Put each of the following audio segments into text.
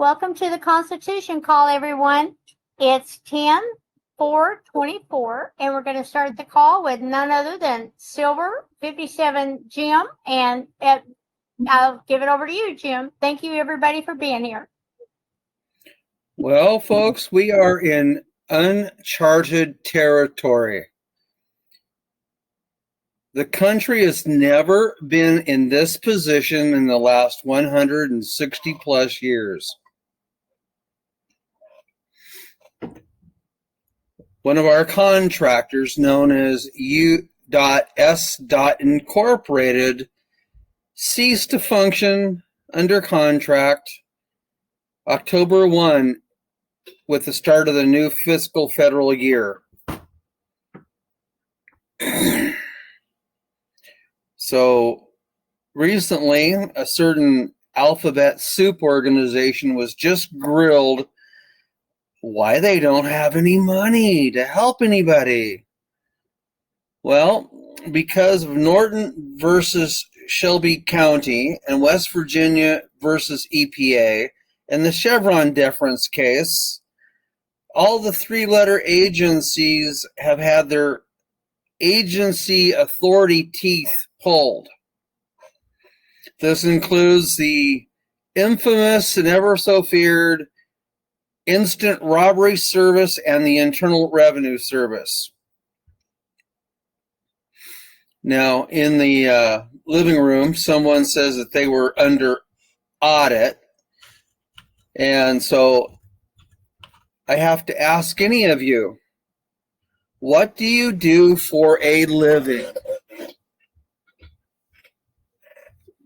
Welcome to the Constitution Call, everyone. It's 10/4/24, and we're going to start the call with none other than Silver 57 Jim, and I'll give it over to you, Jim. Thank you, everybody, for being here. Well, folks, we are in uncharted territory. The country has never been in this position in the last 160 plus years. One of our contractors, known as U.S. Incorporated, ceased to function under contract October 1 with the start of the new fiscal federal year. So recently, a certain alphabet soup organization was just grilled why they don't have any money to help anybody. Well, because of Norton versus Shelby County and West Virginia versus EPA and the Chevron deference case, all the three-letter agencies have had their agency authority teeth pulled. This includes the infamous and ever so feared Instant Robbery Service and the Internal Revenue Service. Now, in the living room, someone says that they were under audit. And so I have to ask any of you, what do you do for a living?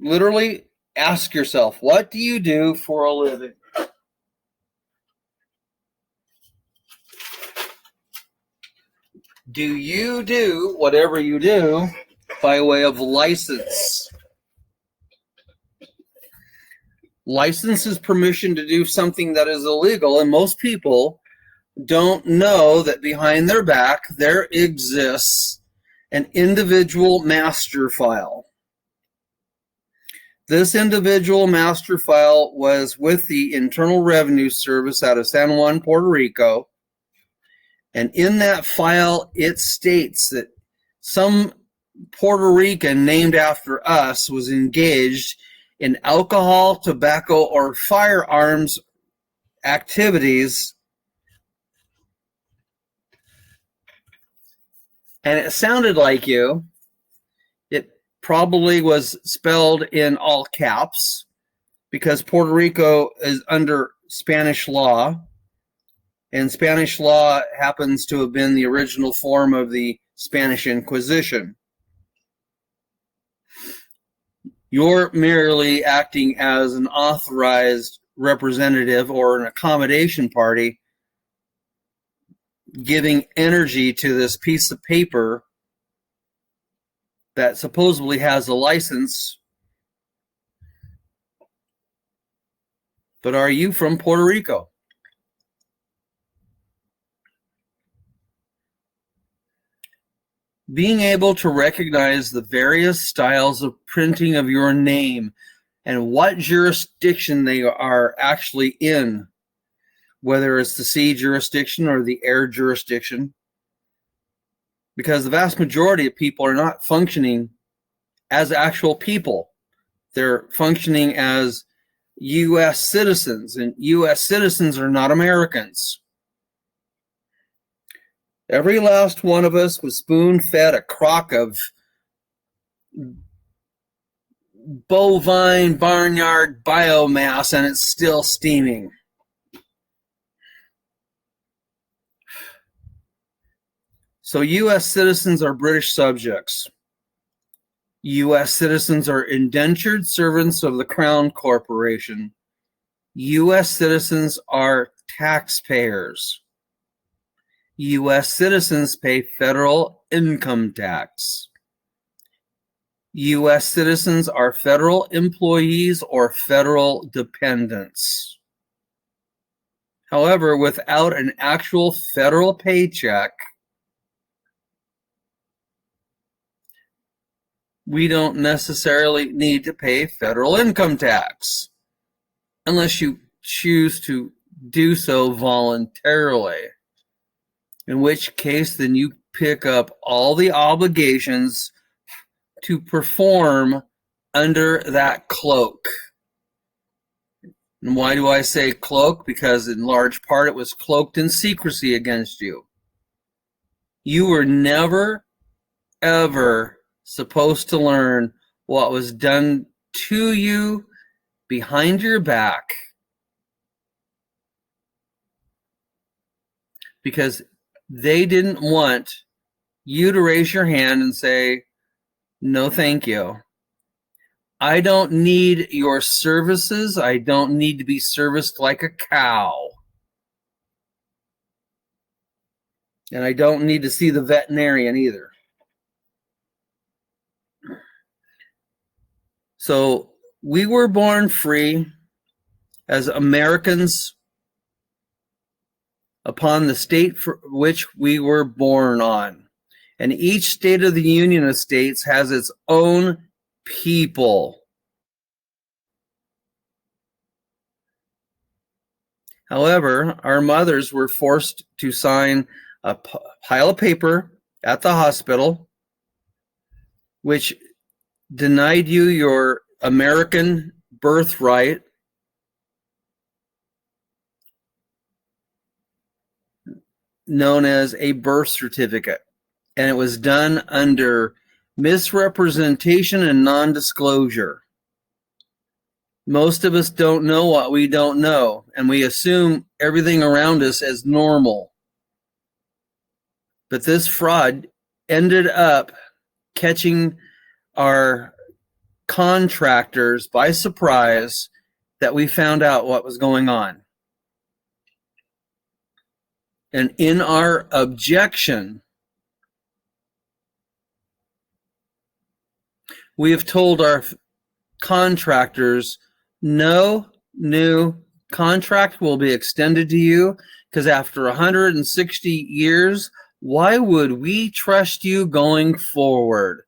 Literally ask yourself, what do you do for a living? Do you do whatever you do by way of license? License is permission to do something that is illegal, and most people don't know that behind their back there exists an individual master file. This individual master file was with the Internal Revenue Service out of San Juan, Puerto Rico. And in that file, it states that some Puerto Rican named after us was engaged in alcohol, tobacco, or firearms activities. And it sounded like you. It probably was spelled in all caps because Puerto Rico is under Spanish law. And Spanish law happens to have been the original form of the Spanish Inquisition. You're merely acting as an authorized representative or an accommodation party, giving energy to this piece of paper that supposedly has a license. But are you from Puerto Rico? Being able to recognize the various styles of printing of your name and what jurisdiction they are actually in, whether it's the sea jurisdiction or the air jurisdiction, because the vast majority of people are not functioning as actual people. They're functioning as U.S. citizens, and U.S. citizens are not Americans. Every last one of us was spoon-fed a crock of bovine barnyard biomass, and it's still steaming. So U.S. citizens are British subjects. U.S. citizens are indentured servants of the Crown Corporation. U.S. citizens are taxpayers. U.S. citizens pay federal income tax. U.S. citizens are federal employees or federal dependents. However, without an actual federal paycheck, we don't necessarily need to pay federal income tax unless you choose to do so voluntarily. In which case, then you pick up all the obligations to perform under that cloak. And why do I say cloak? Because in large part it was cloaked in secrecy against you. You were never, ever supposed to learn what was done to you behind your back, because they didn't want you to raise your hand and say, no, thank you. I don't need your services. I don't need to be serviced like a cow. And I don't need to see the veterinarian either. So we were born free as Americans upon the state for which we were born on. And each state of the Union of States has its own people. However, our mothers were forced to sign a pile of paper at the hospital, which denied you your American birthright, known as a birth certificate. And it was done under misrepresentation and non-disclosure. Most of us don't know what we don't know, and we assume everything around us as normal. But this fraud ended up catching our contractors by surprise, that we found out what was going on. And in our objection, we have told our contractors, no new contract will be extended to you, because after 160 years, why would we trust you going forward?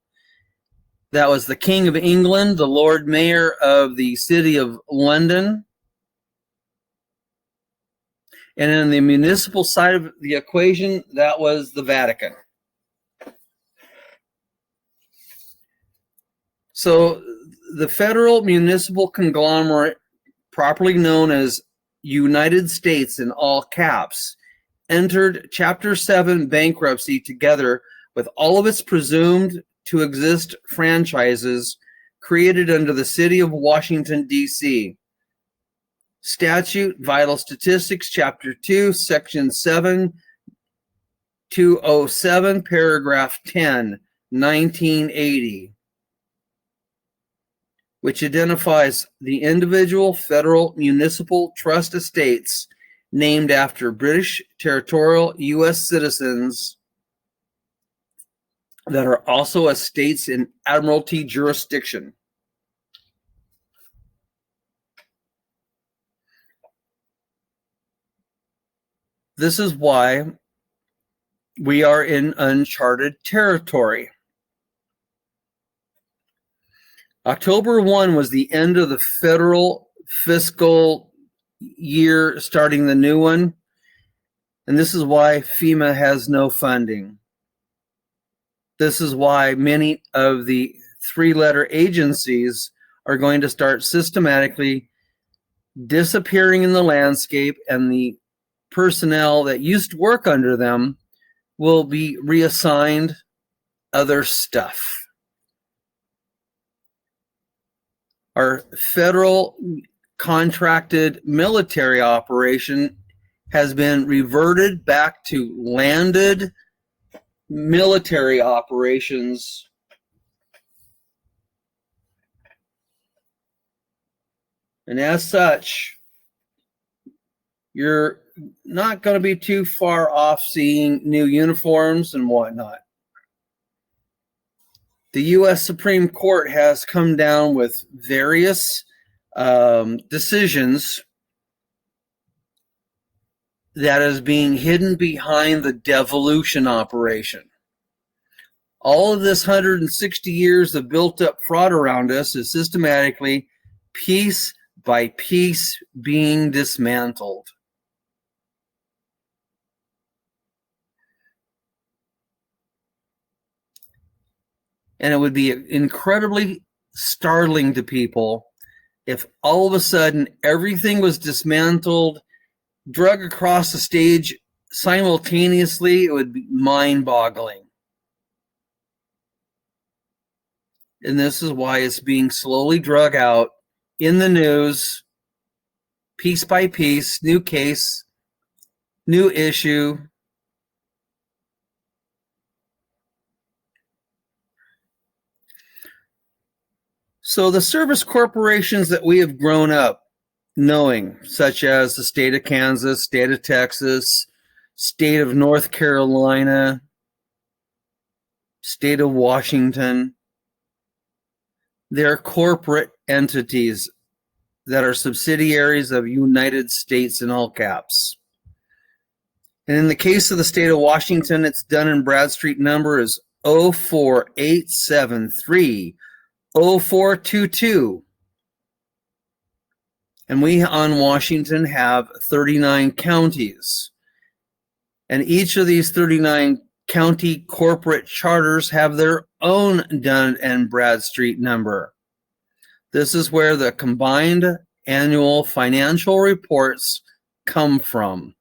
That was the King of England, the Lord Mayor of the City of London. And in the municipal side of the equation, that was the Vatican. So the federal municipal conglomerate, properly known as United States in all caps, entered Chapter 7 bankruptcy together with all of its presumed to exist franchises created under the City of Washington, D.C. Statute Vital Statistics, Chapter 2, Section 7207, Paragraph 10, 1980, which identifies the individual federal municipal trust estates named after British territorial U.S. citizens that are also estates in Admiralty jurisdiction. This is why we are in uncharted territory. October 1 was the end of the federal fiscal year, starting the new one. And this is why FEMA has no funding. This is why many of the three-letter agencies are going to start systematically disappearing in the landscape, and the personnel that used to work under them will be reassigned other stuff. Our federal contracted military operation has been reverted back to landed military operations. And as such, you're not going to be too far off seeing new uniforms and whatnot. The U.S. Supreme Court has come down with various decisions that is being hidden behind the devolution operation. All of this 160 years of built-up fraud around us is systematically, piece by piece being dismantled. And it would be incredibly startling to people if all of a sudden everything was dismantled, drug across the stage simultaneously. It would be mind-boggling. And this is why it's being slowly drug out in the news, piece by piece, new case, new issue. So the service corporations that we have grown up knowing, such as the state of Kansas, state of Texas, state of North Carolina, state of Washington, they're corporate entities that are subsidiaries of United States in all caps. And in the case of the state of Washington, its Dun & Bradstreet number is 04873-0422. And we on Washington have 39 counties. And each of these 39 county corporate charters have their own Dun & Bradstreet number. This is where the combined annual financial reports come from,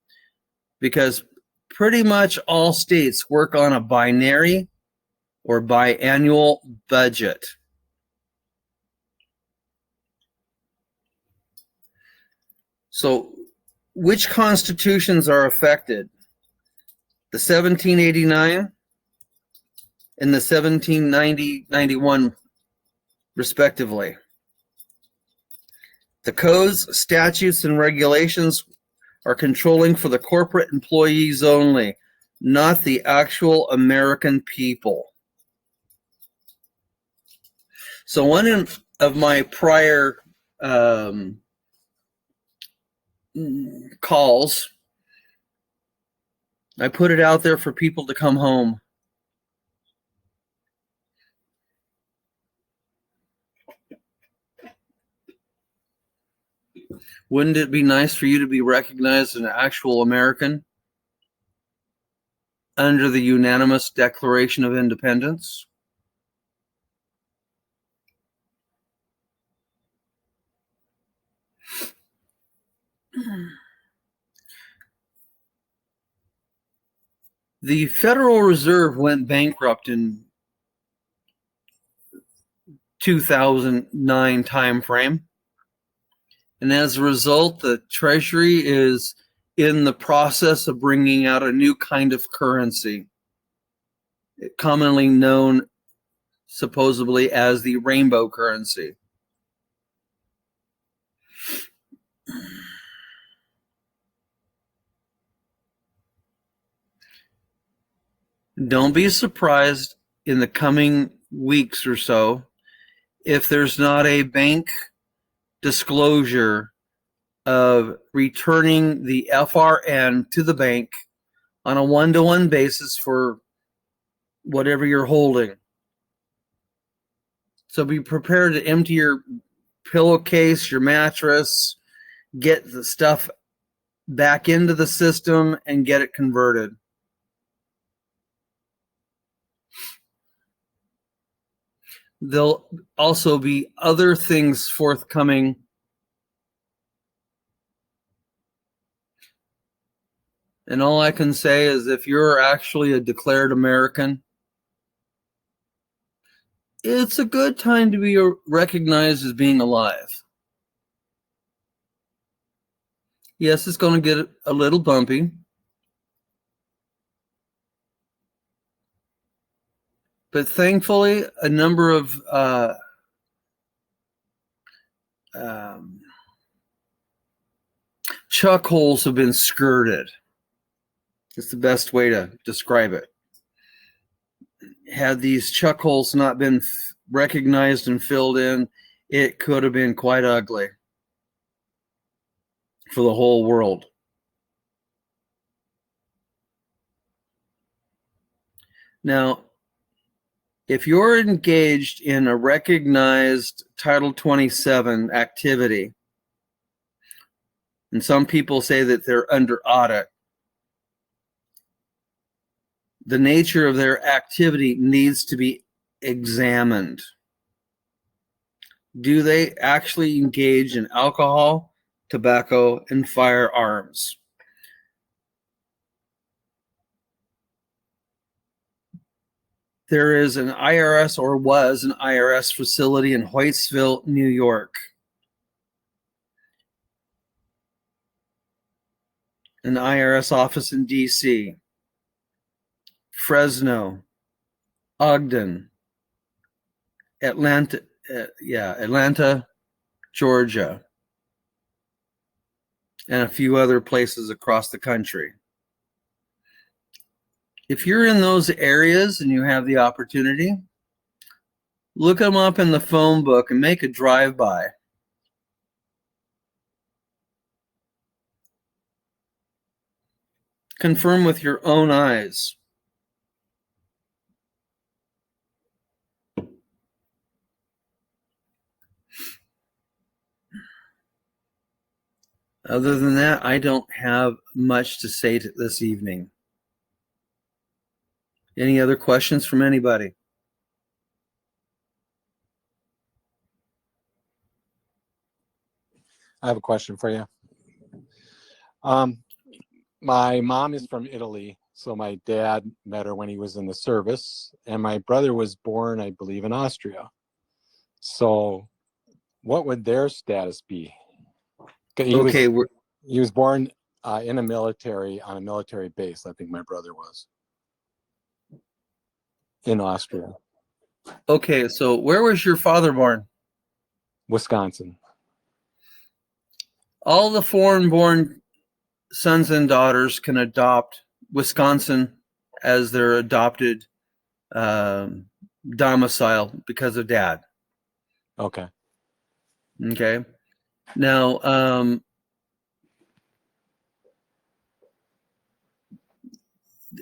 because pretty much all states work on a binary or biannual budget. So which constitutions are affected? The 1789 and the 1790-91 respectively. The codes, statutes, and regulations are controlling for the corporate employees only, not the actual American people. So one of my prior calls, I put it out there for people to come home. Wouldn't it be nice for you to be recognized as an actual American under the unanimous Declaration of Independence? The Federal Reserve went bankrupt in 2009 timeframe. And as a result, the Treasury is in the process of bringing out a new kind of currency, commonly known supposedly as the rainbow currency. Don't be surprised in the coming weeks or so if there's not a bank disclosure of returning the FRN to the bank on a one-to-one basis for whatever you're holding. So be prepared to empty your pillowcase, your mattress, get the stuff back into the system and get it converted. There'll also be other things forthcoming. And all I can say is if you're actually a declared American, it's a good time to be recognized as being alive. Yes, it's going to get a little bumpy. But thankfully, a number of chuck holes have been skirted. It's the best way to describe it. Had these chuck holes not been recognized and filled in, it could have been quite ugly for the whole world. Now, if you're engaged in a recognized Title 27 activity, And some people say that they're under audit. The nature of their activity needs to be examined. Do they actually engage in alcohol, tobacco, and firearms? There is an IRS, or was an IRS facility in Hoytsville, New York. An IRS office in DC, Fresno, Ogden, Atlanta, Georgia, and a few other places across the country. If you're in those areas and you have the opportunity, look them up in the phone book and make a drive-by. Confirm with your own eyes. Other than that, I don't have much to say this evening. Any other questions from anybody? I have a question for you. My mom is from Italy, so my dad met her when he was in the service, and my brother was born, I believe, in Austria. So what would their status be? He was born in a military, on a military base, I think my brother was, in Austria. Okay, so where was your father born? Wisconsin. All the foreign-born sons and daughters can adopt Wisconsin as their adopted domicile because of dad. Okay. Okay. Now,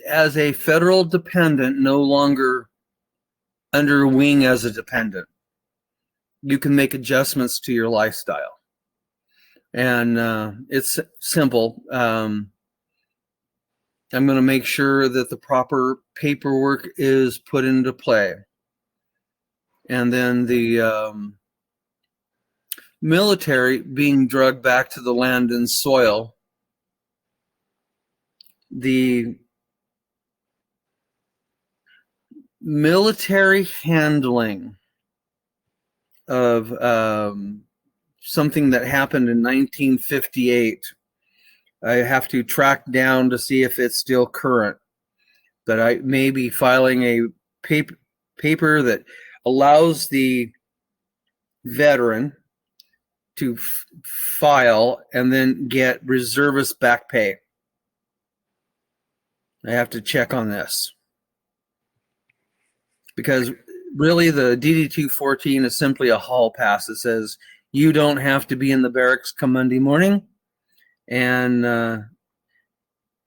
as a federal dependent, no longer under wing as a dependent, you can make adjustments to your lifestyle. And it's simple. I'm going to make sure that the proper paperwork is put into play. And then the military being drugged back to the land and soil, the military handling of something that happened in 1958. I have to track down to see if it's still current. But I may be filing a paper that allows the veteran to file and then get reservist back pay. I have to check on this. Because really the DD-214 is simply a hall pass that says you don't have to be in the barracks come Monday morning. And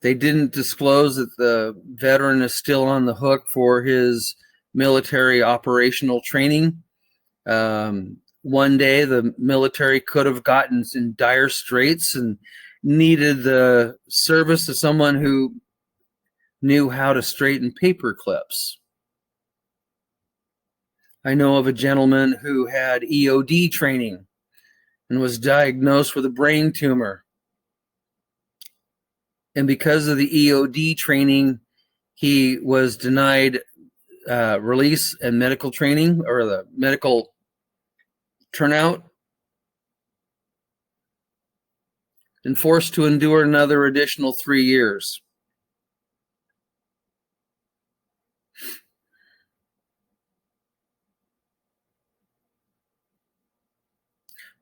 they didn't disclose that the veteran is still on the hook for his military operational training. One day the military could have gotten in dire straits and needed the service of someone who knew how to straighten paper clips. I know of a gentleman who had EOD training and was diagnosed with a brain tumor. And because of the EOD training, he was denied release and medical training, or the medical turnout, and forced to endure another additional 3 years.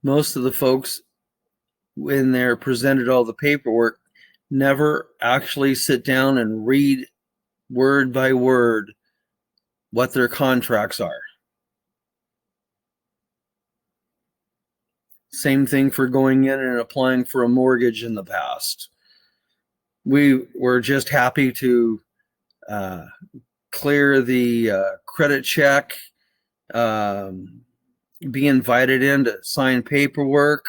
Most of the folks, when they're presented all the paperwork, never actually sit down and read word by word what their contracts are. Same thing for going in and applying for a mortgage in the past. We were just happy to clear the credit check, be invited in to sign paperwork.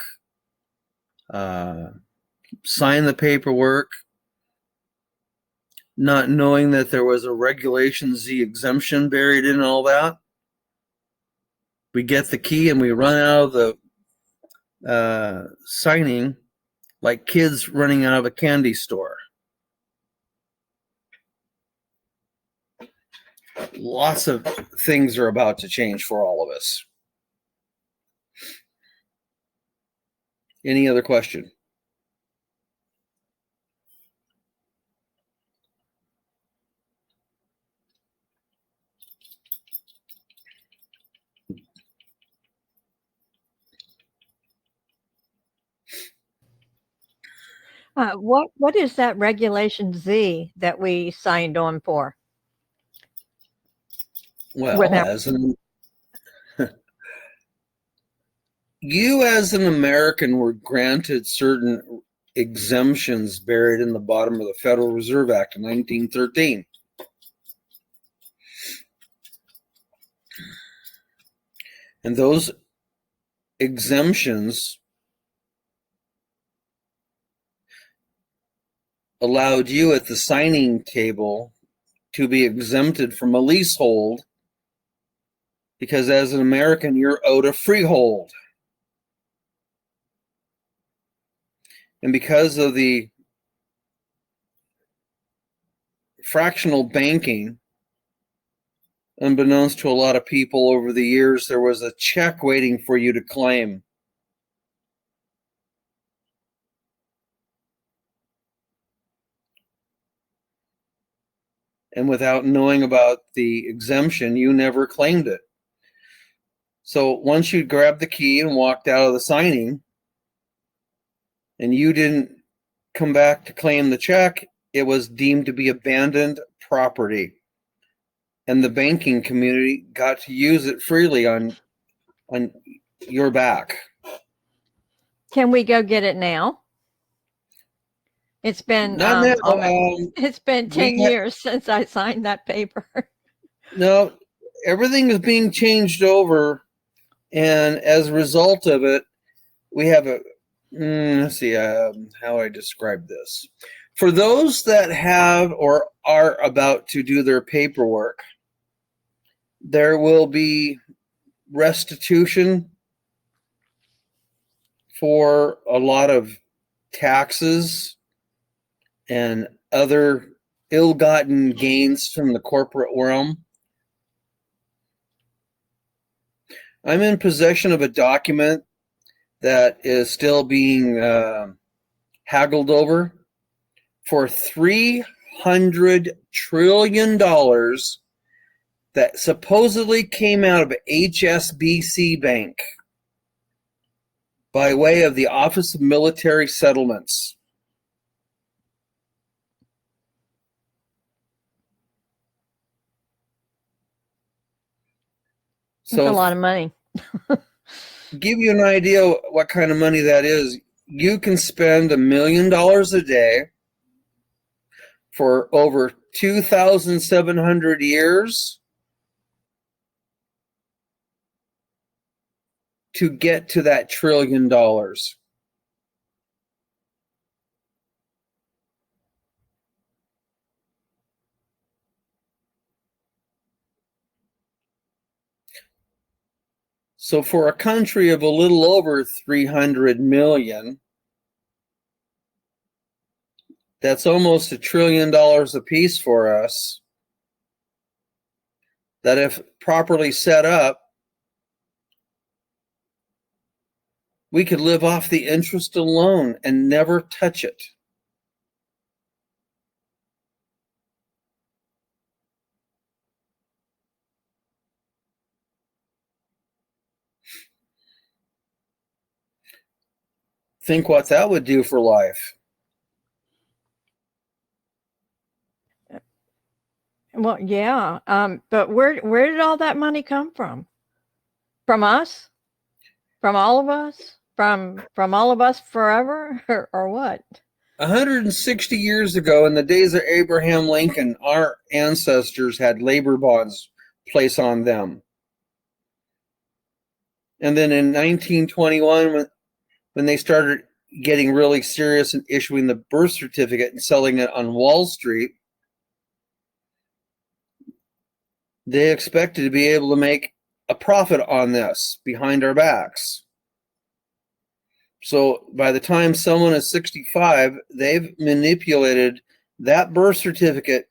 sign the paperwork, not knowing that there was a Regulation Z exemption buried in all that. We get the key and we run out of the signing like kids running out of a candy store. Lots of things are about to change for all of us. Any other question? What is that Regulation Z that we signed on for? Well, Without- you as an American were granted certain exemptions buried in the bottom of the Federal Reserve Act of 1913. And those exemptions allowed you at the signing table to be exempted from a leasehold because as an American, you're owed a freehold. And because of the fractional banking, unbeknownst to a lot of people over the years, there was a check waiting for you to claim. And without knowing about the exemption, you never claimed it. So once you grabbed the key and walked out of the signing, and you didn't come back to claim the check, it was deemed to be abandoned property. And the banking community got to use it freely on your back. Can we go get it now? It's been it's been 10 years since I signed that paper. No, everything is being changed over, and as a result of it, we have a let's see how I describe this. For those that have or are about to do their paperwork, there will be restitution for a lot of taxes and other ill-gotten gains from the corporate realm. I'm in possession of a document that is still being haggled over for $300 trillion that supposedly came out of HSBC Bank by way of the Office of Military Settlements. That's a lot of money. Give you an idea what kind of money that is. You can spend $1 million a day for over 2,700 years to get to that $1 trillion. So for a country of a little over 300 million, that's almost $1 trillion apiece for us, that if properly set up, we could live off the interest alone and never touch it. Think what that would do for life. Well, yeah. But where did all that money come from? From us? From all of us? From all of us forever? Or what? 160 years ago, in the days of Abraham Lincoln, our ancestors had labor bonds placed on them. And then in 1921, when they started getting really serious and issuing the birth certificate and selling it on Wall Street, they expected to be able to make a profit on this behind our backs. So by the time someone is 65, they've manipulated that birth certificate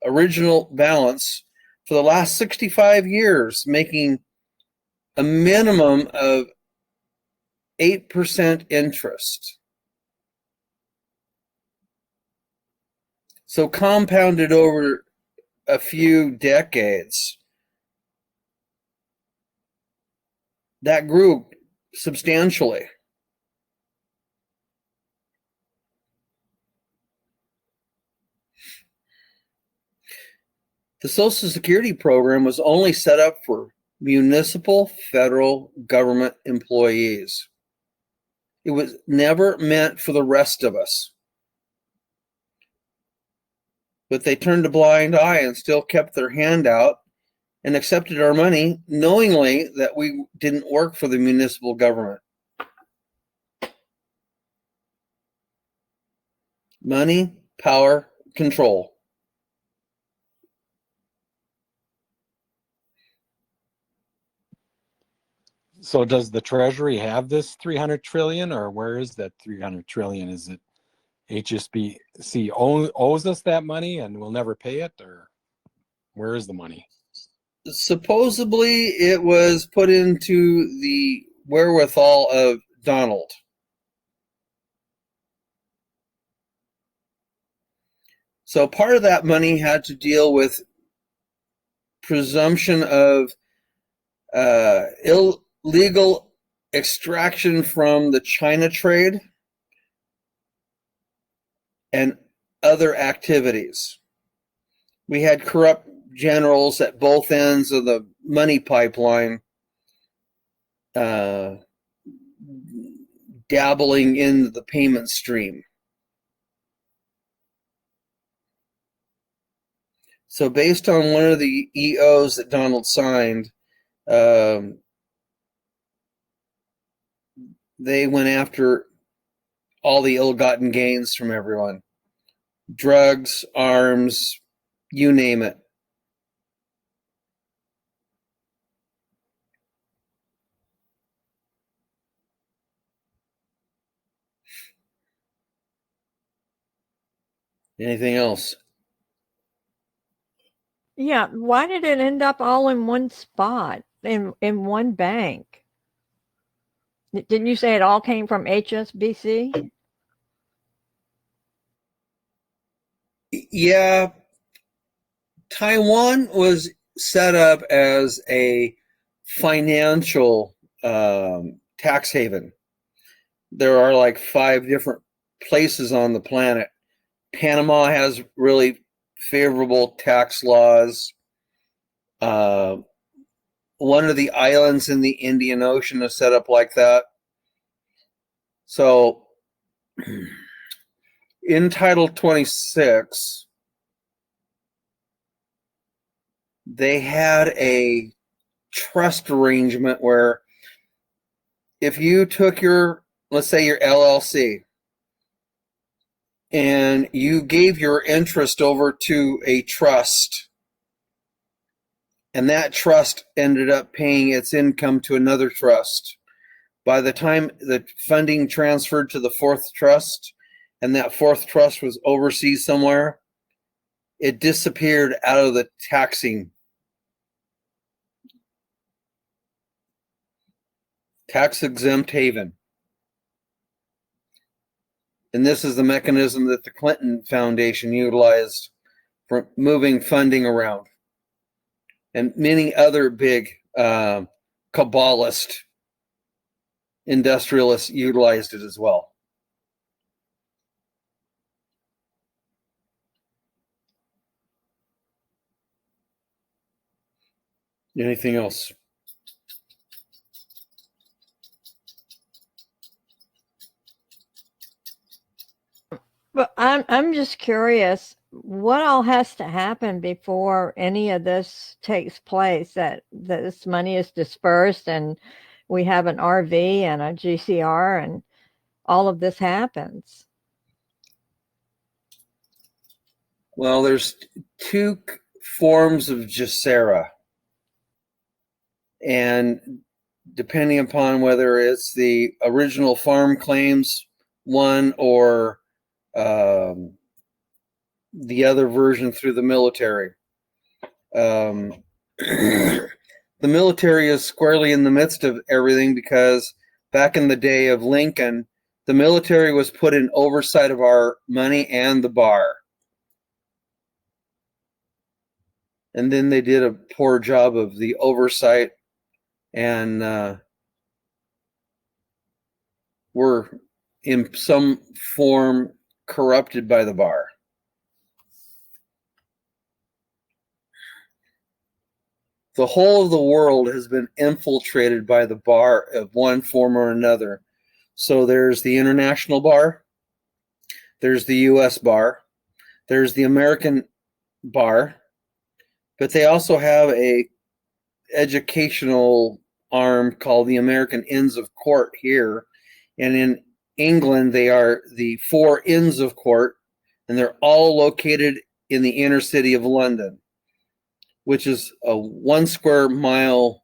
original balance for the last 65 years, making a minimum of 8% interest. So compounded over a few decades, that grew substantially. The Social Security program was only set up for municipal federal government employees. It was never meant for the rest of us. But they turned a blind eye and still kept their hand out and accepted our money, knowingly that we didn't work for the municipal government. Money, power, control. So does the Treasury have this 300 trillion, or where is that 300 trillion? Is it HSBC owes us that money and we'll never pay it, or where is the money? Supposedly it was put into the wherewithal of Donald. So part of that money had to deal with presumption of illegal extraction from the China trade and other activities. We had corrupt generals at both ends of the money pipeline dabbling in the payment stream. So based on one of the EOs that Donald signed, they went after all the ill-gotten gains from everyone. Drugs, arms, you name it. Anything else? Yeah, why did it end up all in one spot, in one bank? Didn't you say it all came from HSBC? Yeah, Taiwan was set up as a financial tax haven. There are like 5 different places on the planet. Panama has really favorable tax laws. One of the islands in the Indian Ocean is set up like that. So in Title 26, they had a trust arrangement where if you took your, let's say your LLC, and you gave your interest over to a trust, and that trust ended up paying its income to another trust, by the time the funding transferred to the 4th trust, and that 4th trust was overseas somewhere, it disappeared out of the tax exempt haven. And this is the mechanism that the Clinton Foundation utilized for moving funding around. And many other big Kabbalist industrialists utilized it as well. Anything else? But I'm just curious, what all has to happen before any of this takes place, that this money is dispersed and we have an RV and a GCR and all of this happens? Well, there's two forms of Gesera, and depending upon whether it's the original farm claims one or the other version through the military. The military is squarely in the midst of everything because back in the day of Lincoln, the military was put in oversight of our money and the bar. And then they did a poor job of the oversight and were in some form corrupted by the bar. The whole of the world has been infiltrated by the bar of one form or another. So there's the international bar, there's the US bar, there's the American bar, but they also have a educational arm called the American Inns of Court here. And in England, they are the 4 Inns of Court, and they're all located in the inner city of London, which is a 1 square mile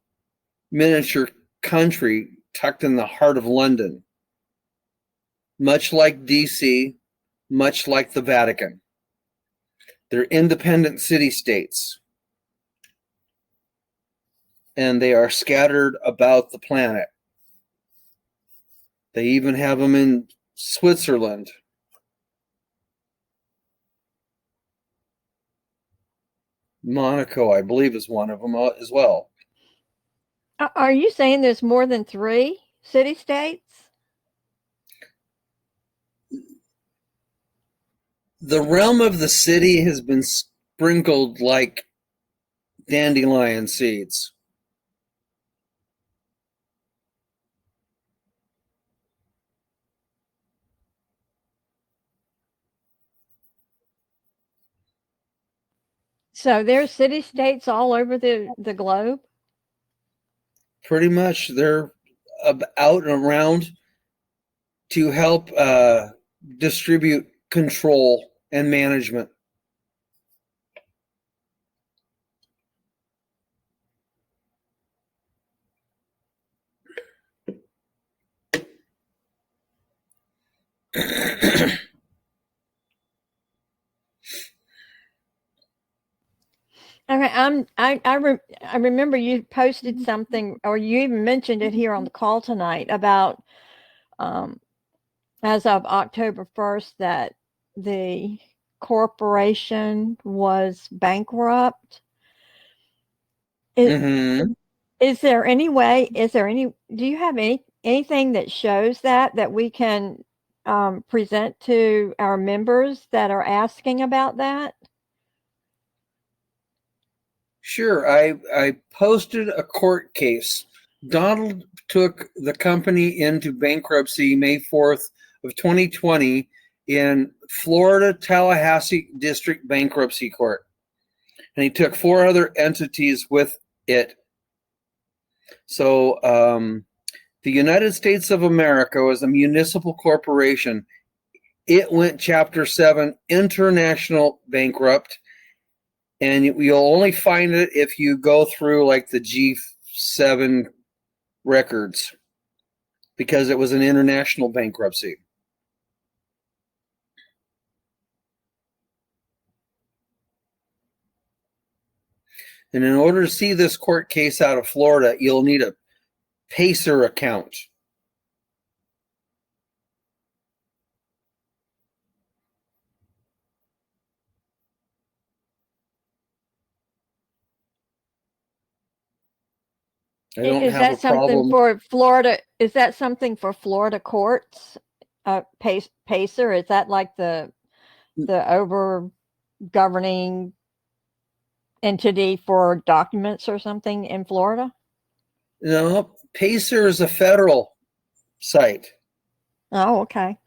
miniature country tucked in the heart of London, much like DC, much like the Vatican. They're independent city-states, and they are scattered about the planet. They even have them in Switzerland. Monaco, I believe, is one of them as well. Are you saying there's more than 3 city-states? The realm of the city has been sprinkled like dandelion seeds. So there's city-states all over the globe? Pretty much, they're out and around to help distribute control and management. Okay, I remember you posted something, or you even mentioned it here on the call tonight about as of October 1st that the corporation was bankrupt. Mm-hmm. Is there any way? Do you have anything that shows that we can present to our members that are asking about that? Sure. I posted a court case. Donald took the company into bankruptcy May 4th of 2020 in Florida Tallahassee District Bankruptcy Court. And he took 4 other entities with it. So the United States of America was a municipal corporation. It went Chapter 7 international bankrupt. And you'll only find it if you go through like the G7 records, because it was an international bankruptcy. And in order to see this court case out of Florida, you'll need a Pacer account. I don't Is have that a something problem. for Florida? Is that something for Florida courts? Pacer, is that like the over governing entity for documents or something in Florida? No, Pacer is a federal site. Oh, okay.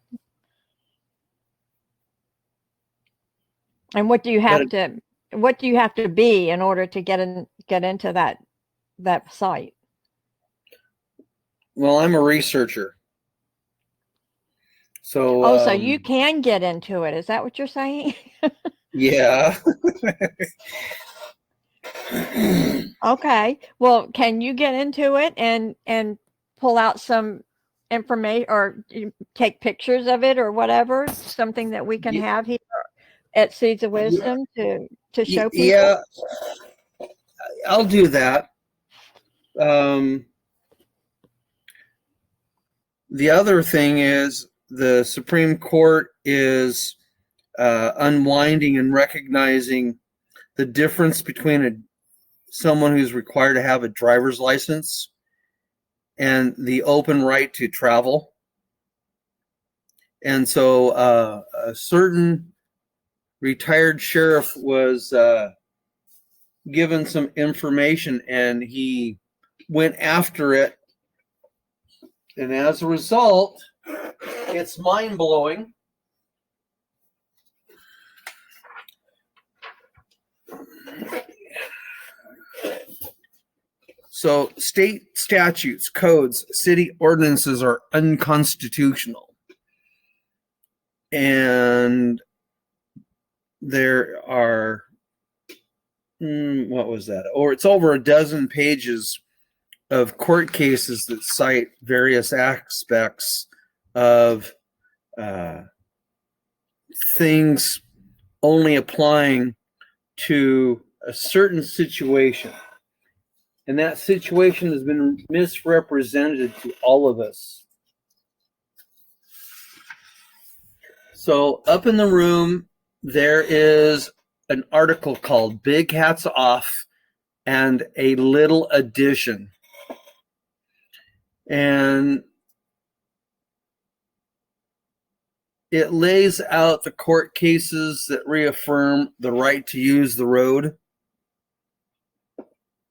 And what do you have to be in order to get into that site? Well, I'm a researcher. So, Oh, so you can get into it. Is that what you're saying? yeah. Okay. Well, can you get into it and pull out some information or take pictures of it or whatever? Something that we can have here at Seeds of Wisdom to show people? Yeah, I'll do that. The other thing is the Supreme Court is unwinding and recognizing the difference between someone who's required to have a driver's license and the open right to travel. And so a certain retired sheriff was given some information and he went after it. And as a result, it's mind-blowing. So state statutes, codes, city ordinances are unconstitutional. And there are, what was that? Or it's over a dozen pages of court cases that cite various aspects of things only applying to a certain situation. And that situation has been misrepresented to all of us. So up in the room, there is an article called Big Hats Off and a Little Addition. And it lays out the court cases that reaffirm the right to use the road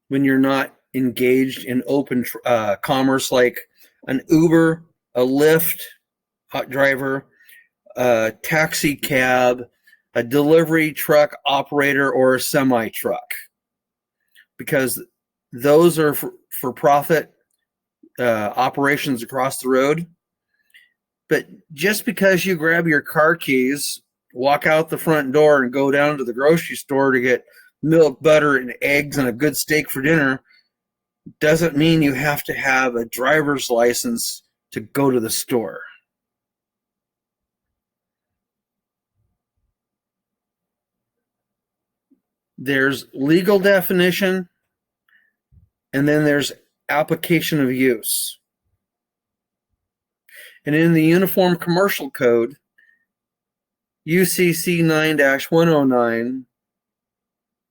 when you're not engaged in open commerce, like an Uber, a Lyft driver, a taxi cab, a delivery truck operator, or a semi-truck. Because those are for profit operations across the road. But just because you grab your car keys, walk out the front door and go down to the grocery store to get milk, butter, and eggs and a good steak for dinner doesn't mean you have to have a driver's license to go to the store. There's legal definition, and then there's application of use. And in the Uniform Commercial Code, UCC 9-109,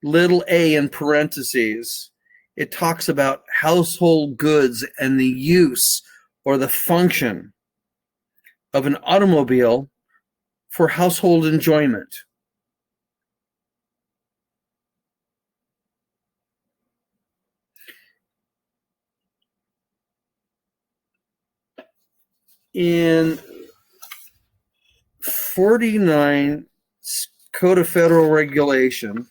little a in parentheses, it talks about household goods and the use or the function of an automobile for household enjoyment. In 49 Code of Federal Regulation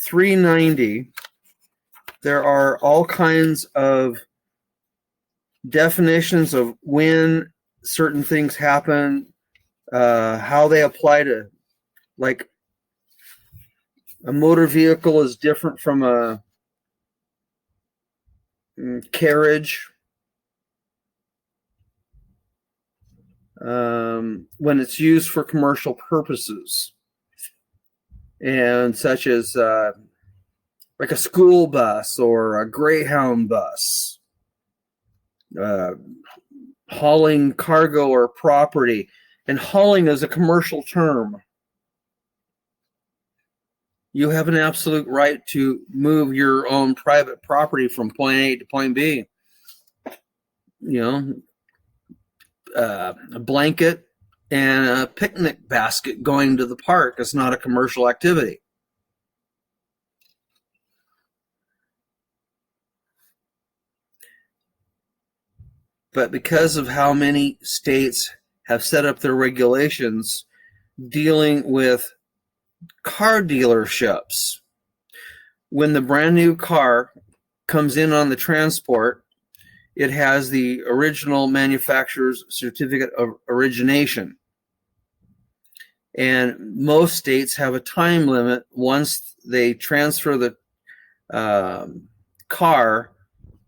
390, there are all kinds of definitions of when certain things happen, how they apply to, like, a motor vehicle is different from a carriage. When it's used for commercial purposes, and such as like a school bus or a Greyhound bus, hauling cargo or property. And hauling is a commercial term. You have an absolute right to move your own private property from point A to point B. You know, a blanket and a picnic basket going to the park is not a commercial activity. But because of how many states have set up their regulations dealing with car dealerships, when the brand new car comes in on the transport, it has the original manufacturer's certificate of origination. And most states have a time limit once they transfer the car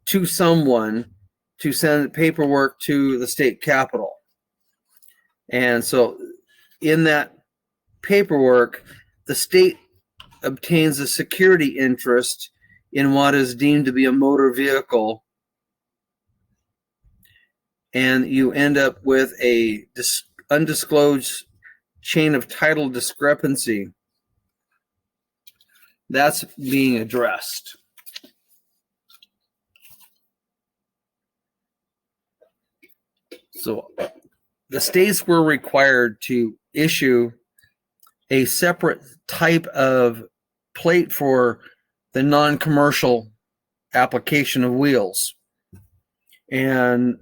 to someone to send paperwork to the state capitol. And so in that paperwork, the state obtains a security interest in what is deemed to be a motor vehicle, and you end up with a undisclosed chain of title discrepancy. That's being addressed. So the states were required to issue a separate type of plate for the non-commercial application of wheels. And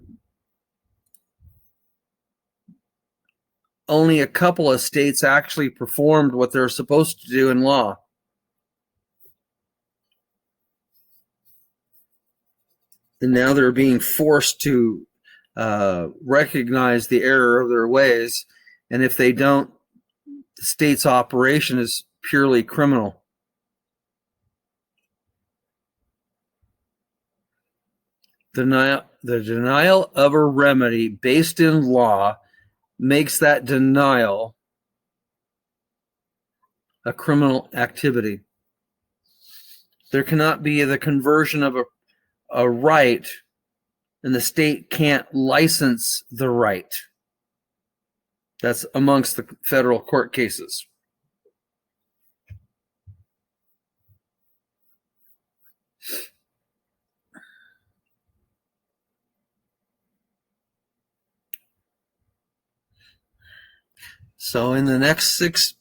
only a couple of states actually performed what they're supposed to do in law. And now they're being forced to recognize the error of their ways. And if they don't, the state's operation is purely criminal. The denial of a remedy based in law makes that denial a criminal activity. There cannot be the conversion of a right, and the state can't license the right. That's amongst the federal court cases. So in the next 6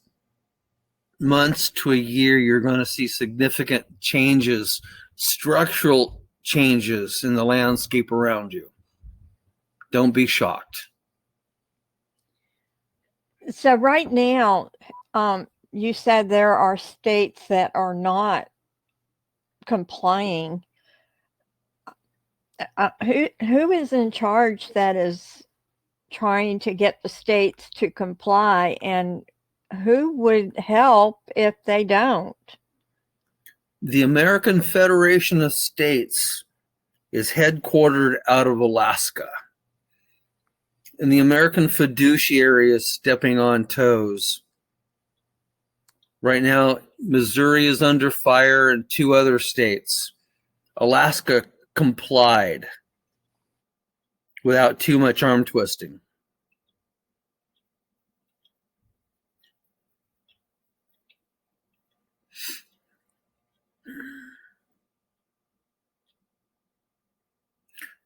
months to a year, you're going to see significant changes, structural changes in the landscape around you. Don't be shocked. So right now, you said there are states that are not complying. Who is in charge that is trying to get the states to comply, and who would help if they don't? The American Federation of States is headquartered out of Alaska. And the American fiduciary is stepping on toes. Right now, Missouri is under fire and 2 other states. Alaska complied without too much arm twisting.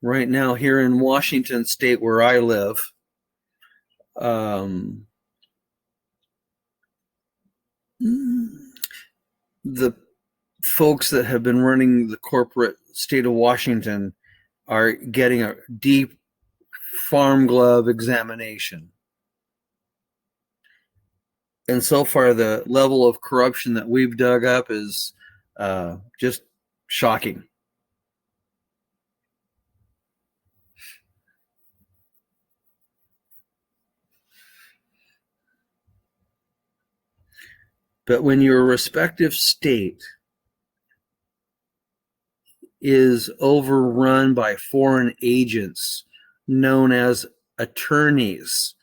Right now, here in Washington State, where I live, the folks that have been running the corporate state of Washington are getting a deep farm glove examination. And so far, the level of corruption that we've dug up is just shocking. But when your respective state is overrun by foreign agents known as attorneys,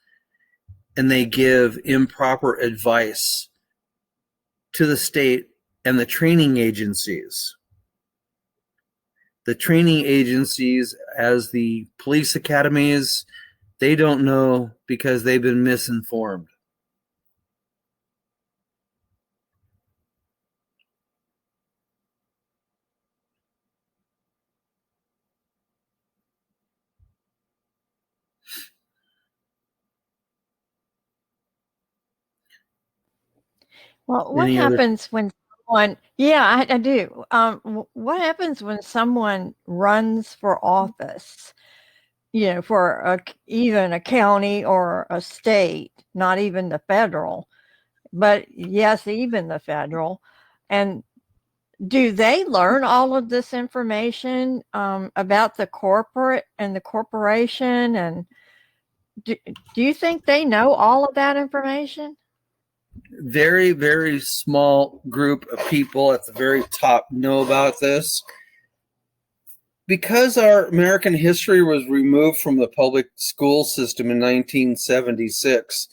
and they give improper advice to the state and the training agencies, as the police academies, they don't know because they've been misinformed. Well, what happens when someone, I do. What happens when someone runs for office, for even a county or a state, not even the federal, but yes, even the federal, and do they learn all of this information about the corporate and the corporation? And do you think they know all of that information? Very, very small group of people at the very top know about this. Because our American history was removed from the public school system in 1976,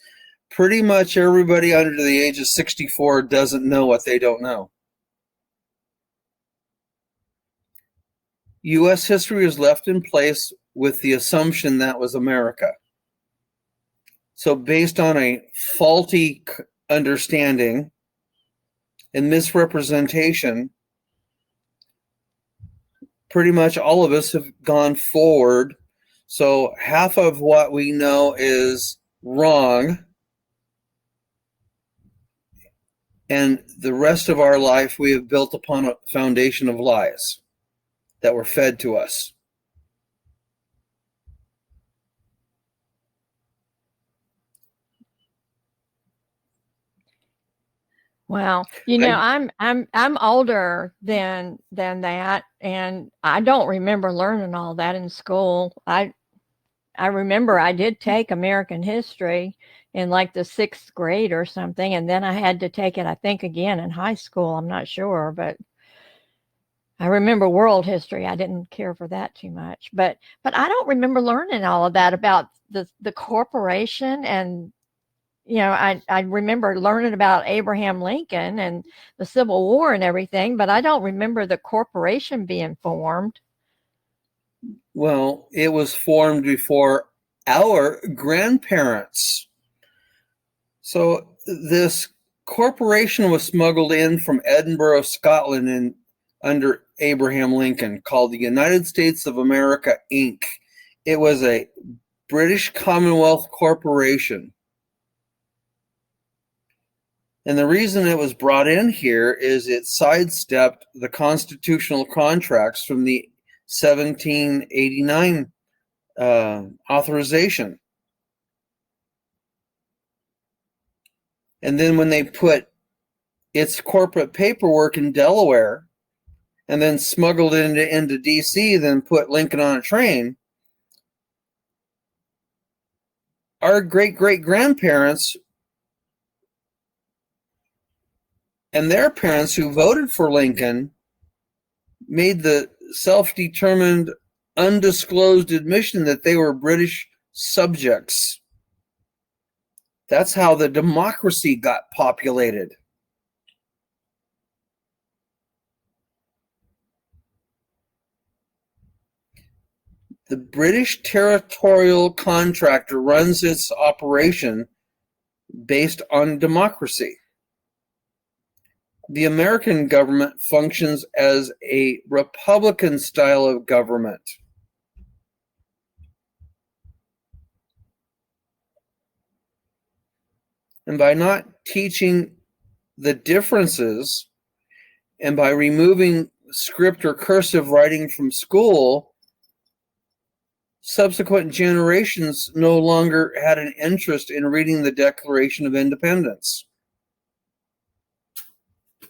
pretty much everybody under the age of 64 doesn't know what they don't know. U.S. history was left in place with the assumption that was America. So based on a faulty understanding and misrepresentation, pretty much all of us have gone forward. So half of what we know is wrong, and the rest of our life we have built upon a foundation of lies that were fed to us. Well, I'm older than that, and I don't remember learning all that in school. I remember I did take American history in like the 6th grade or something, and then I had to take it, I think, again in high school. I'm not sure, but I remember world history. I didn't care for that too much, but I don't remember learning all of that about the corporation. And I remember learning about Abraham Lincoln and the Civil War and everything, but I don't remember the corporation being formed. Well, it was formed before our grandparents. So this corporation was smuggled in from Edinburgh, Scotland, under Abraham Lincoln, called the United States of America, Inc. It was a British Commonwealth corporation. And the reason it was brought in here is it sidestepped the constitutional contracts from the 1789 authorization. And then when they put its corporate paperwork in Delaware and then smuggled it into D.C., then put Lincoln on a train, our great-great-grandparents and their parents who voted for Lincoln made the self-determined, undisclosed admission that they were British subjects. That's how the democracy got populated. The British territorial contractor runs its operation based on democracy. The American government functions as a Republican style of government. And by not teaching the differences, and by removing script or cursive writing from school, subsequent generations no longer had an interest in reading the Declaration of Independence.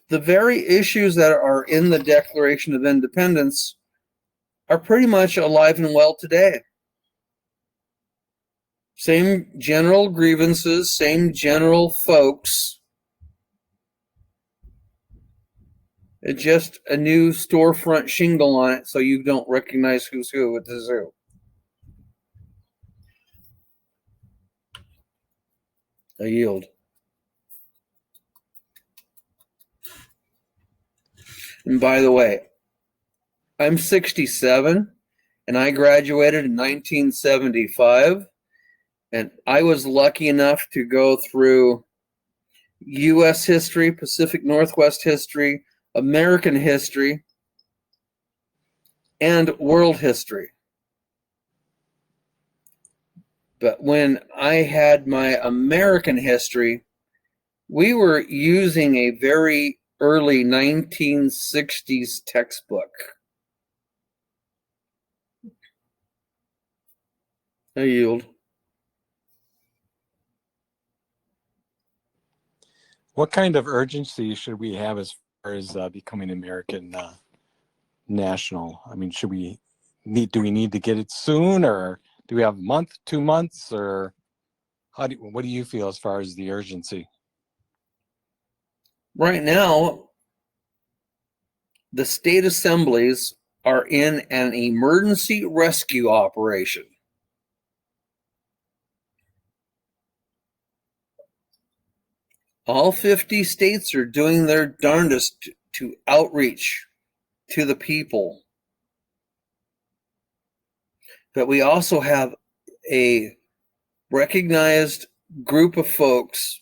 The very issues that are in the Declaration of Independence are pretty much alive and well today. Same general grievances, same general folks. It's just a new storefront shingle on it so you don't recognize who's who at the zoo. I yield. And by the way, I'm 67 and I graduated in 1975, and I was lucky enough to go through U.S. history, Pacific Northwest history, American history, and world history. But when I had my American history, we were using a very early 1960s textbook. I yield. What kind of urgency should we have as as becoming American national? I mean, do we need to get it soon, or do we have a month, 2 months, or what do you feel as far as the urgency? Right now, the state assemblies are in an emergency rescue operation. All 50 states are doing their darndest to outreach to the people. But we also have a recognized group of folks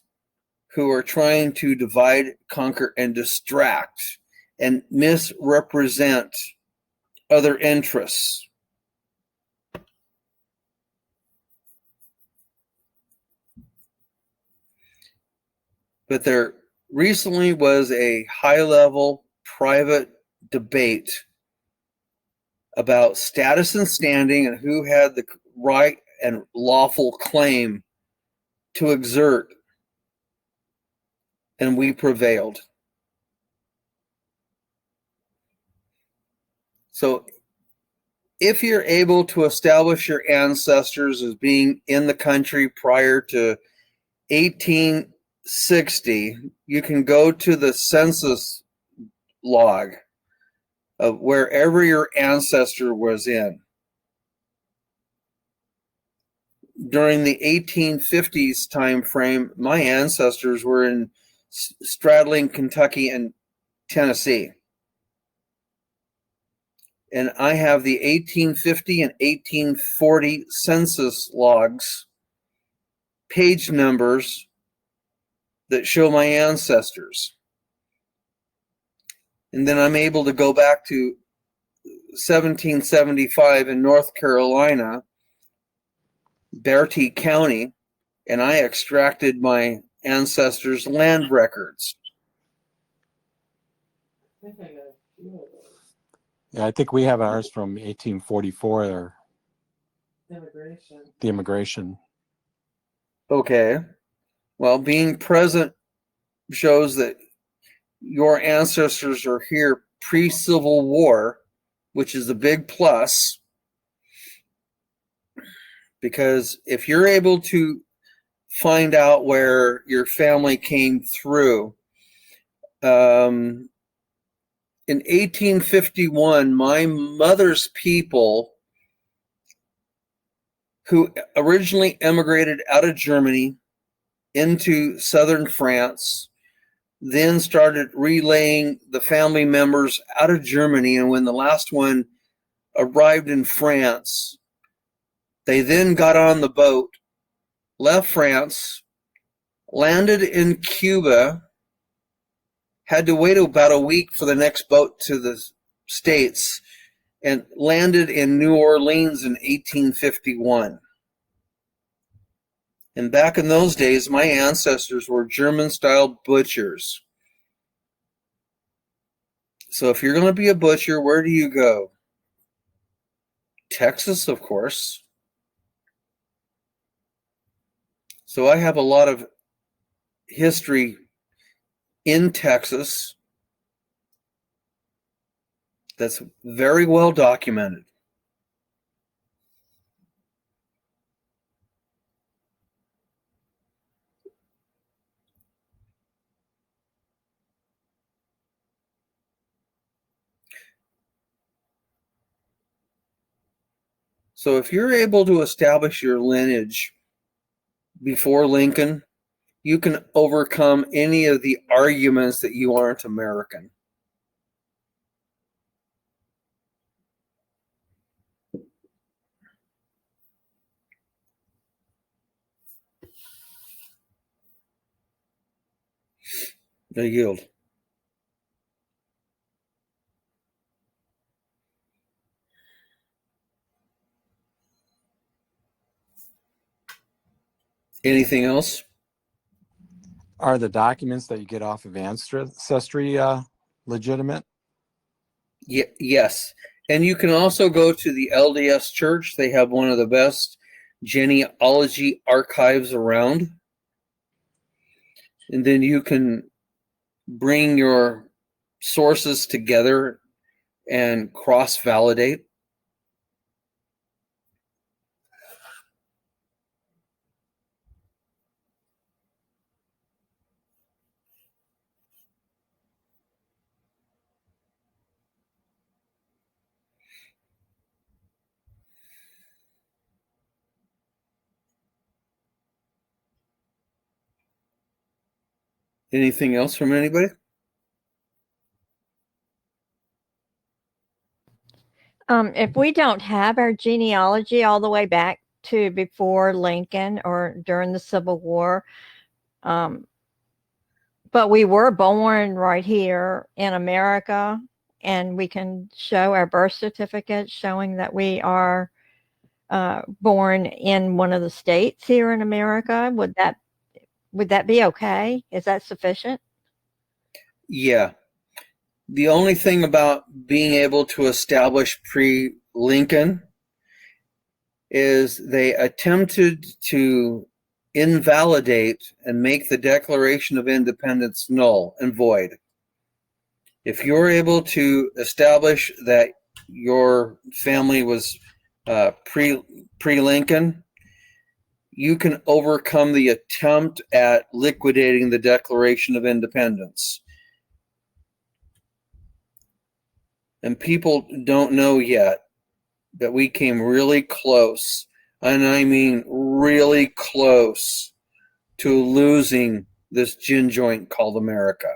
who are trying to divide, conquer, and distract and misrepresent other interests. But there recently was a high-level private debate about status and standing and who had the right and lawful claim to exert, and we prevailed. So if you're able to establish your ancestors as being in the country prior to 1860, you can go to the census log of wherever your ancestor was in. During the 1850s time frame, my ancestors were in straddling Kentucky and Tennessee. And I have the 1850 and 1840 census logs, page numbers that show my ancestors. And then I'm able to go back to 1775 in North Carolina, Bertie County, and I extracted my ancestors' land records. Yeah, I think we have ours from 1844, or the immigration. Okay. Well, being present shows that your ancestors are here pre-Civil War, which is a big plus. Because if you're able to find out where your family came through, in 1851, my mother's people, who originally emigrated out of Germany into southern France, then started relaying the family members out of Germany. And when the last one arrived in France, they then got on the boat, left France, landed in Cuba, had to wait about a week for the next boat to the States, and landed in New Orleans in 1851. And back in those days, my ancestors were German-style butchers. So if you're going to be a butcher, where do you go? Texas, of course. So I have a lot of history in Texas that's very well documented. So if you're able to establish your lineage before Lincoln, you can overcome any of the arguments that you aren't American. I yield. Anything else? Are the documents that you get off of Ancestry legitimate? Yes. And you can also go to the LDS Church. They have one of the best genealogy archives around. And then you can bring your sources together and cross-validate? Anything else from anybody? If we don't have our genealogy all the way back to before Lincoln or during the Civil War, but we were born right here in America, and we can show our birth certificate showing that we are born in one of the states here in America. Would that be okay? Is that sufficient? Yeah. The only thing about being able to establish pre-Lincoln is they attempted to invalidate and make the Declaration of Independence null and void. If you're able to establish that your family was pre-Lincoln, you can overcome the attempt at liquidating the Declaration of Independence. And people don't know yet that we came really close, and I mean really close, to losing this gin joint called America.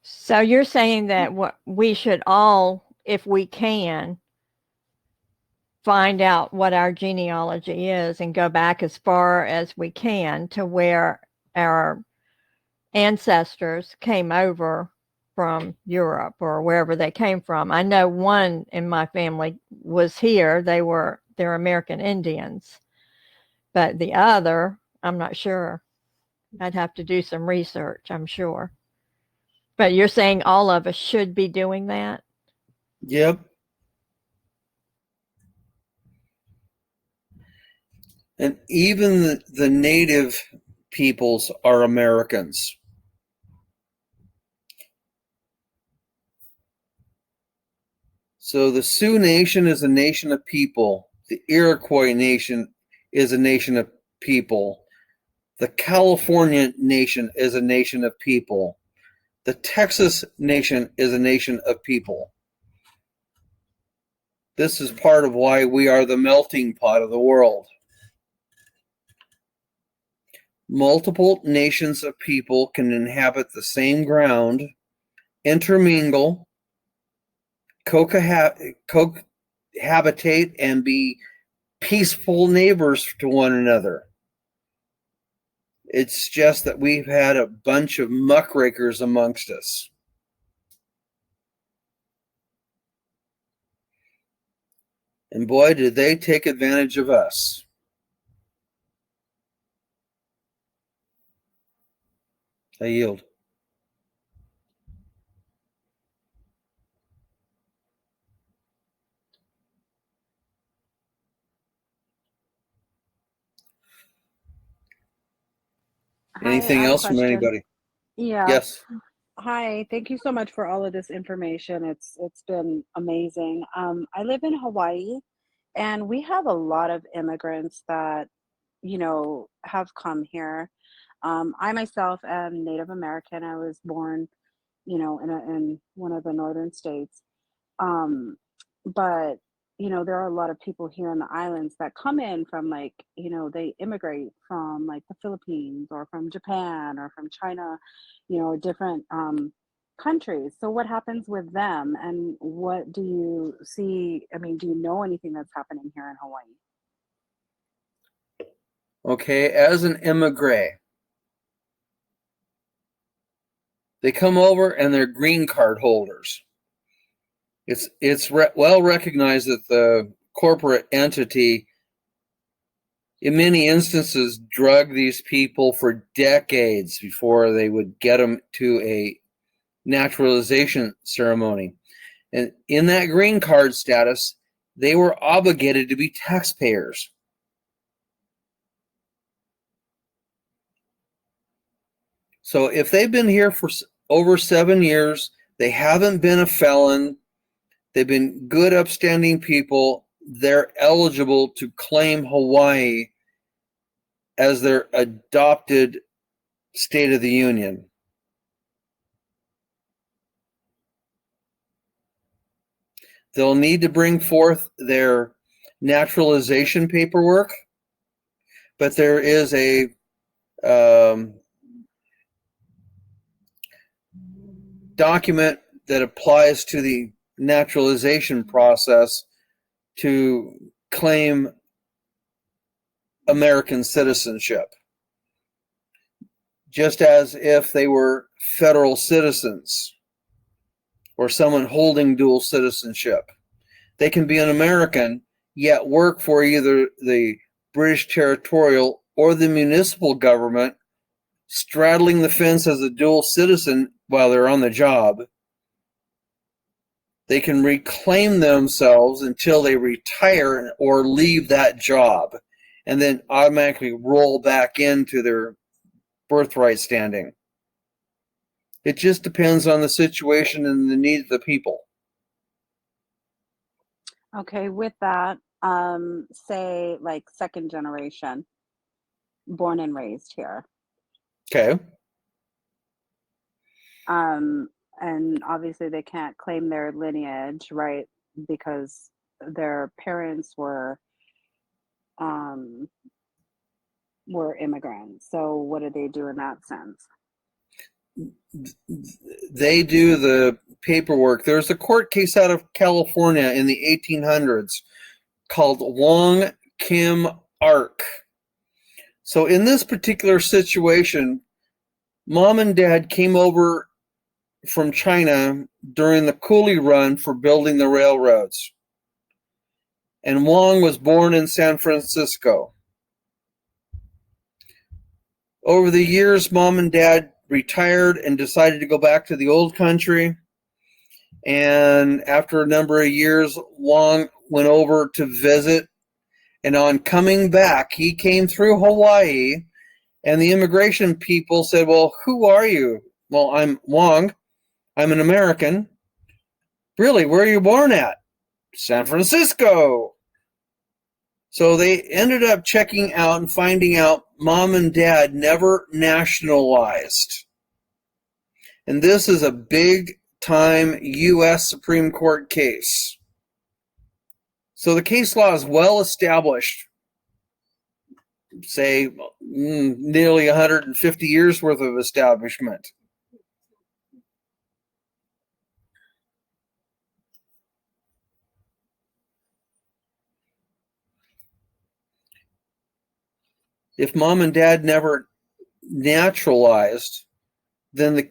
So you're saying that what we should all, if we can, find out what our genealogy is and go back as far as we can to where our ancestors came over from Europe or wherever they came from. I know one in my family was here. They're American Indians, but the other, I'm not sure. I'd have to do some research, I'm sure. But you're saying all of us should be doing that? Yep. And even the native peoples are Americans. So the Sioux Nation is a nation of people. The Iroquois Nation is a nation of people. The California Nation is a nation of people. The Texas Nation is a nation of people. This is part of why we are the melting pot of the world. Multiple nations of people can inhabit the same ground, intermingle, cohabitate, and be peaceful neighbors to one another. It's just that we've had a bunch of muckrakers amongst us. And boy, did they take advantage of us. I yield. Anything else from anybody? Yeah. Yes. Hi. Thank you so much for all of this information. It's been amazing. I live in Hawaii, and we have a lot of immigrants that, have come here. I myself am Native American. I was born, in one of the northern states. Um, but there are a lot of people here in the islands that come in from, like, they immigrate from, like, the Philippines or from Japan or from China, different countries. So what happens with them, and what do you see? I mean, do you know anything that's happening here in Hawaii? Okay, as an immigrant, they come over and they're green card holders. It's well recognized that the corporate entity, in many instances, drug these people for decades before they would get them to a naturalization ceremony. And in that green card status, they were obligated to be taxpayers. So if they've been here for over 7 years, they haven't been a felon, they've been good, upstanding people, they're eligible to claim Hawaii as their adopted State of the Union. They'll need to bring forth their naturalization paperwork, but there is a document that applies to the naturalization process to claim American citizenship, just as if they were federal citizens or someone holding dual citizenship. They can be an American, yet work for either the British territorial or the municipal government, straddling the fence as a dual citizen while they're on the job. They can reclaim themselves until they retire or leave that job, and then automatically roll back into their birthright standing. It just depends on the situation and the needs of the people. Okay, with that, say like second generation, born and raised here. Okay. And obviously they can't claim their lineage, right? Because their parents were immigrants. So what do they do in that sense? They do the paperwork. There's a court case out of California in the 1800s called Wong Kim Ark. So in this particular situation, mom and dad came over from China during the Coolie Run for building the railroads. And Wong was born in San Francisco. Over the years, mom and dad retired and decided to go back to the old country. And after a number of years, Wong went over to visit. And on coming back, he came through Hawaii. And the immigration people said, well, who are you? Well, I'm Wong. I'm an American. Really, where are you born at? San Francisco. So they ended up checking out and finding out mom and dad never nationalized. And this is a big time U.S. Supreme Court case. So the case law is well established, say nearly 150 years worth of establishment. If mom and dad never naturalized, then the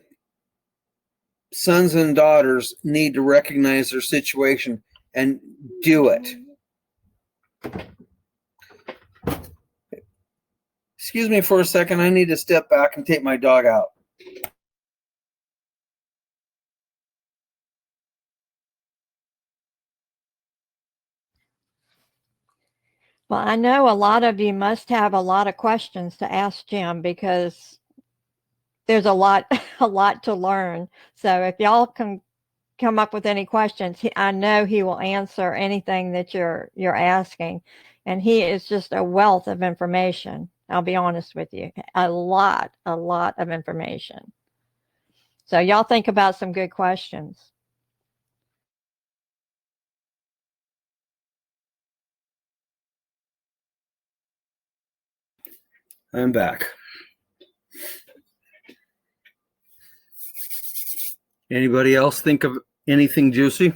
sons and daughters need to recognize their situation and do it. Excuse me for a second. I need to step back and take my dog out. Well, I know a lot of you must have a lot of questions to ask Jim because there's a lot to learn. So if y'all can come up with any questions, I know he will answer anything that you're asking. And he is just a wealth of information. I'll be honest with you. A lot of information. So y'all think about some good questions. I'm back. Anybody else think of anything juicy?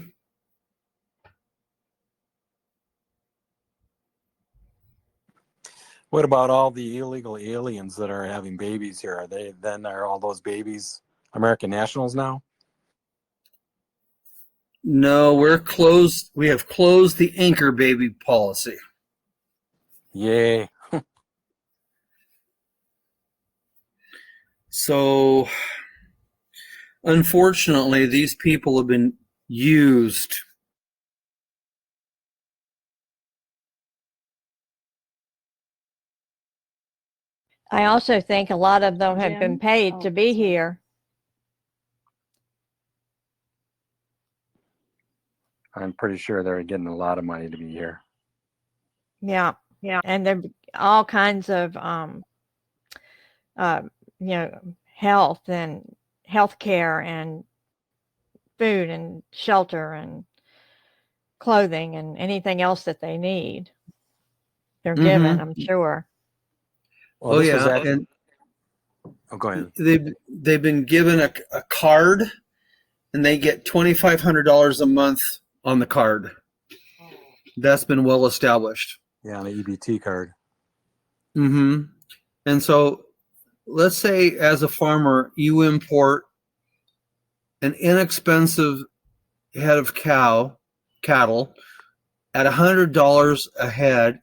What about all the illegal aliens that are having babies here? Are all those babies American nationals now? No, we're closed. We have closed the anchor baby policy. Yay. So, unfortunately, these people have been used. I also think a lot of them have been Jim? paid Oh, to be sorry. here. I'm pretty sure they're getting a lot of money to be here. Yeah. And there all kinds of health and healthcare and food and shelter and clothing and anything else that they need. They're given, I'm sure. Well, Oh this was yeah, actually, and go ahead. they've been given a card, and they get $2,500 a month on the card. That's been well established. Yeah, on the EBT card. And so, let's say as a farmer, you import an inexpensive head of cattle at $100 a head,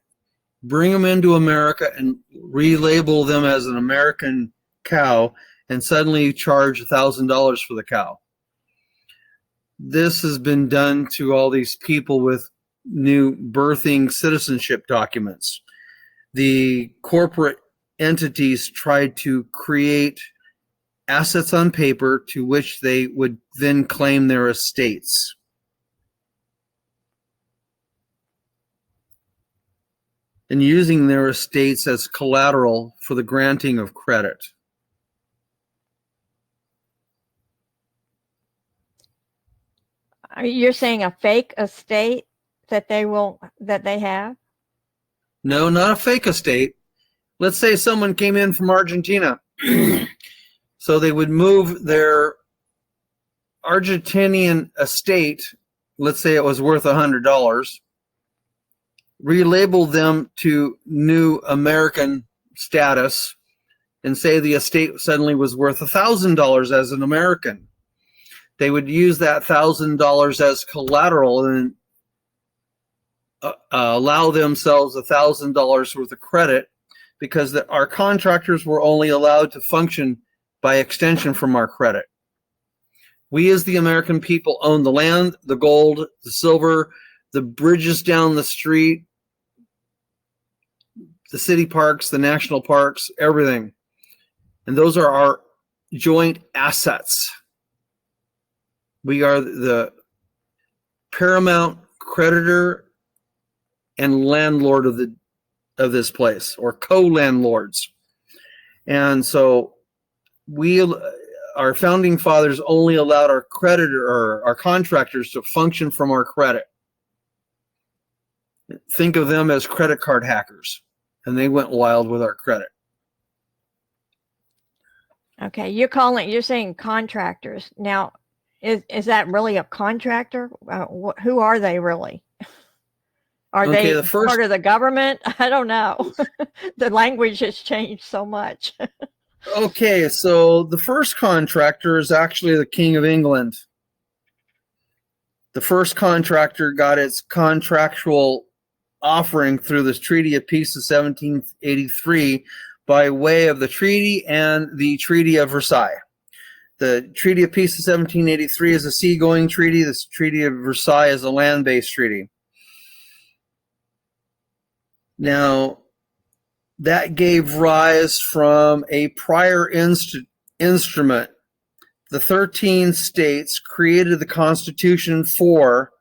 bring them into America and relabel them as an American cow, and suddenly you charge $1,000 for the cow. This has been done to all these people with new birthing citizenship documents. The corporate entities tried to create assets on paper to which they would then claim their estates. And using their estates as collateral for the granting of credit. You're saying a fake estate that they have? No, not a fake estate. Let's say someone came in from Argentina. So they would move their Argentinian estate, let's say it was worth $100, relabel them to new American status, and say the estate suddenly was worth $1,000 as an American. They would use that $1,000 as collateral and allow themselves $1,000 worth of credit, because our contractors were only allowed to function by extension from our credit. We as the American people own the land, the gold, the silver, the bridges down the street, the city parks, the national parks, everything. And those are our joint assets. We are the paramount creditor and landlord of this place, or co-landlords. And so our founding fathers only allowed our creditor or our contractors to function from our credit. Think of them as credit card hackers, and they went wild with our credit. Okay, you're saying contractors. Now, is that really a contractor? Who are they really? Are they part of the government? I don't know. The language has changed so much. Okay, so the first contractor is actually the King of England. The first contractor got its contractual offering through this Treaty of Peace of 1783 by way of the treaty and the Treaty of Versailles. The Treaty of Peace of 1783 is a seagoing treaty. This Treaty of Versailles is a land-based treaty. Now, that gave rise from a prior instrument. The 13 states created the Constitution for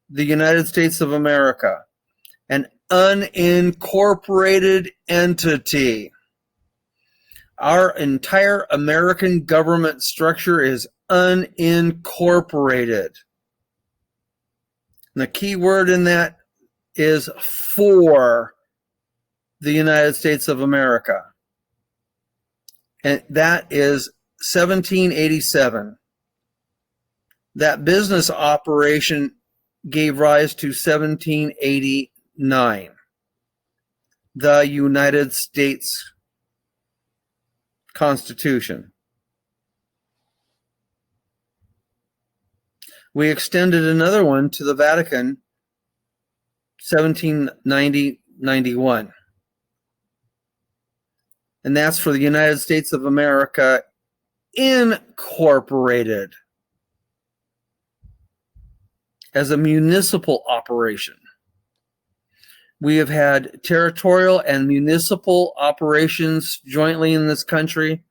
the United States of America, an unincorporated entity. Our entire American government structure is unincorporated. And the key word in that is for the United States of America. And that is 1787. That business operation gave rise to 1789. The United States Constitution. We extended another one to the Vatican, 1790-91. And that's for the United States of America Incorporated, as a municipal operation. We have had territorial and municipal operations jointly in this country,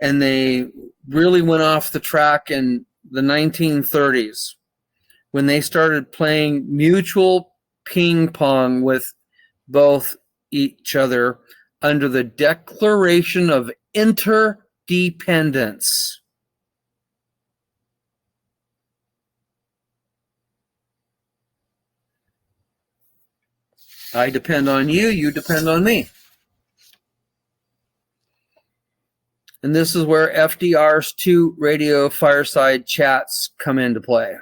and they really went off the track in the 1930s when they started playing mutual ping pong with both each other under the Declaration of Interdependence. I depend on you, you depend on me. And this is where FDR's 2 radio fireside chats come into play.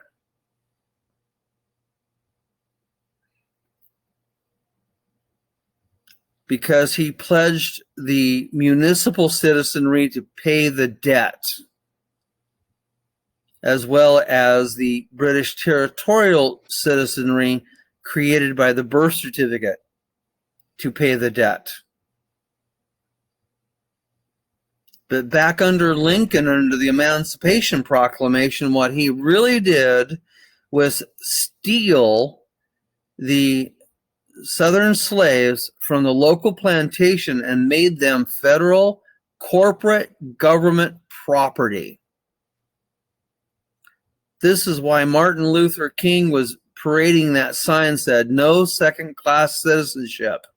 Because he pledged the municipal citizenry to pay the debt, as well as the British territorial citizenry created by the birth certificate to pay the debt. But back under Lincoln, under the Emancipation Proclamation, what he really did was steal the Southern slaves from the local plantation and made them federal corporate government property. This is why Martin Luther King was parading that sign said, "No second-class citizenship."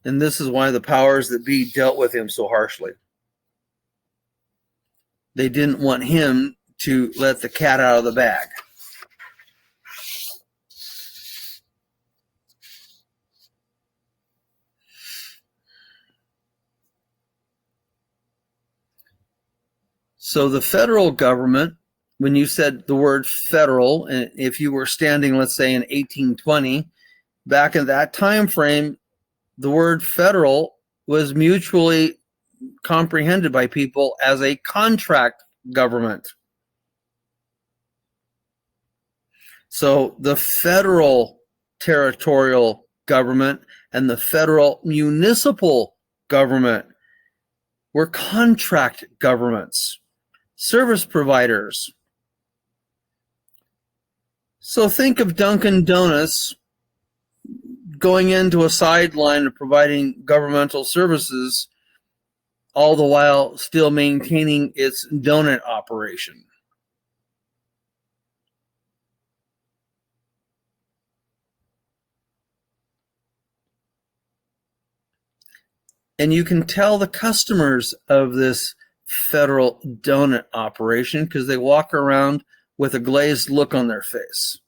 And this is why the powers that be dealt with him so harshly. They didn't want him to let the cat out of the bag. So the federal government, when you said the word federal, and if you were standing, let's say, in 1820, back in that time frame, the word federal was mutually comprehended by people as a contract government. So the federal territorial government and the federal municipal government were contract governments, service providers. So think of Dunkin' Donuts going into a sideline of providing governmental services, all the while still maintaining its donut operation. And you can tell the customers of this federal donut operation because they walk around with a glazed look on their face.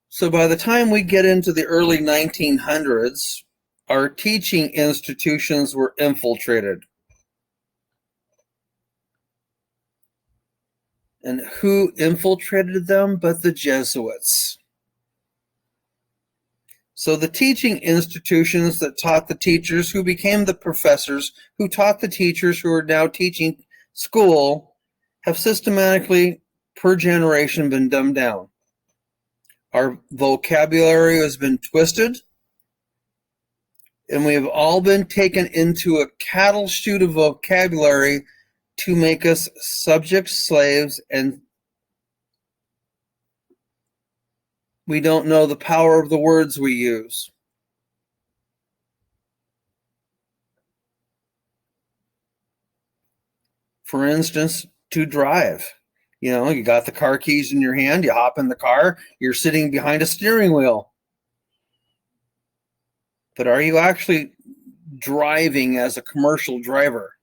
So by the time we get into the early 1900s, our teaching institutions were infiltrated. And who infiltrated them but the Jesuits? So the teaching institutions that taught the teachers who became the professors, who taught the teachers who are now teaching school, have systematically, per generation, been dumbed down. Our vocabulary has been twisted, and we have all been taken into a cattle chute of vocabulary to make us subjects, slaves, and we don't know the power of the words we use. For instance, to drive. You know, you got the car keys in your hand, you hop in the car, you're sitting behind a steering wheel. But are you actually driving as a commercial driver?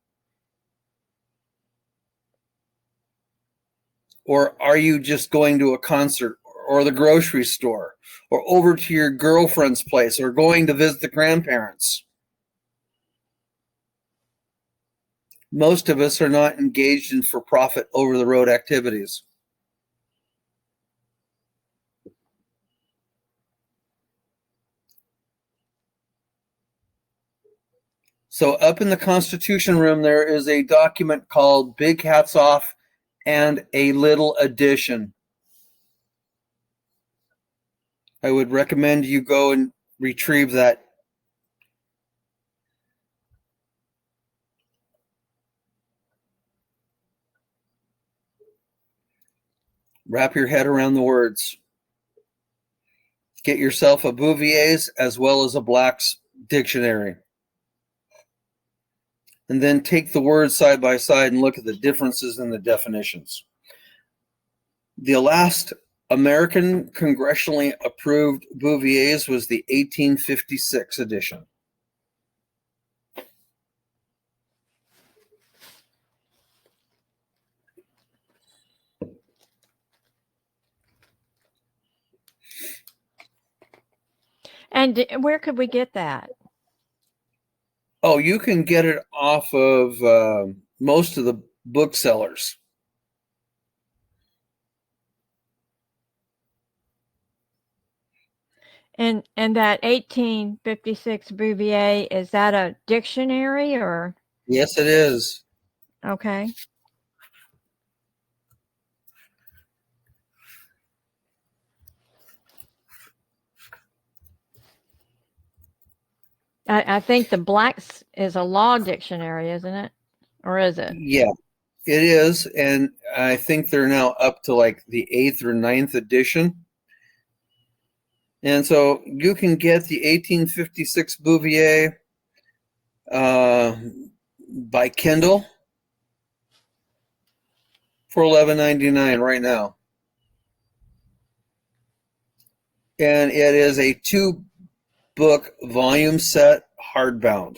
Or are you just going to a concert or the grocery store or over to your girlfriend's place or going to visit the grandparents? Most of us are not engaged in for-profit over-the-road activities. So up in the Constitution room, there is a document called Big Hats Off and a Little Addition. I would recommend you go and retrieve that. Wrap your head around the words. Get yourself a Bouvier's as well as a Black's dictionary. And then take the words side by side and look at the differences in the definitions. The last American congressionally approved Bouvier's was the 1856 edition. And where could we get that? Oh, you can get it off of most of the booksellers. And that 1856 Bouvier, is that a dictionary or? Yes, it is. Okay. I think the Black's is a law dictionary, isn't it? Or is it? Yeah, it is. And I think they're now up to like the 8th or 9th edition. And so you can get the 1856 Bouvier by Kindle for $11.99 right now. And it is a 2-book volume set, hardbound.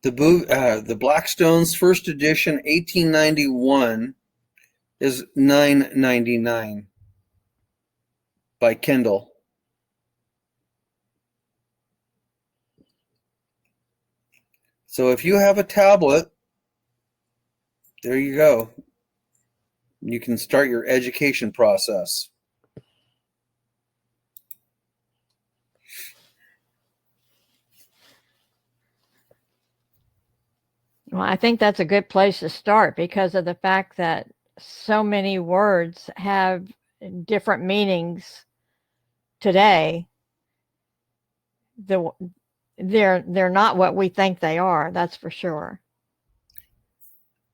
The Blackstone's first edition, 1891, is $9.99 by Kindle. So if you have a tablet, there you go. You can start your education process. Well, I think that's a good place to start because of the fact that so many words have different meanings today. They're not what we think they are, that's for sure.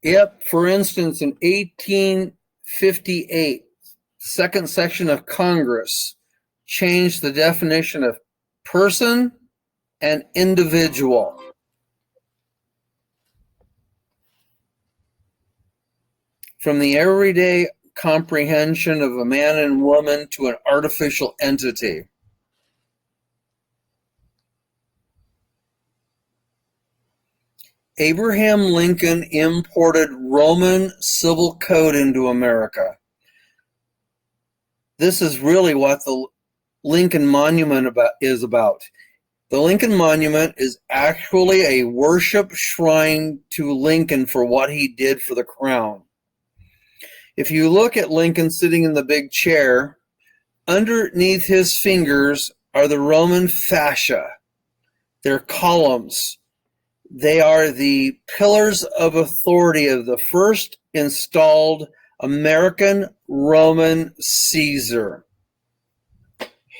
Yep. For instance, in 1858, the second section of Congress changed the definition of person and individual. From the everyday comprehension of a man and woman to an artificial entity. Abraham Lincoln imported Roman civil code into America. This is really what the Lincoln Monument is about. The Lincoln Monument is actually a worship shrine to Lincoln for what he did for the crown. If you look at Lincoln sitting in the big chair, underneath his fingers are the Roman fascia. They're columns. They are the pillars of authority of the first installed American Roman Caesar.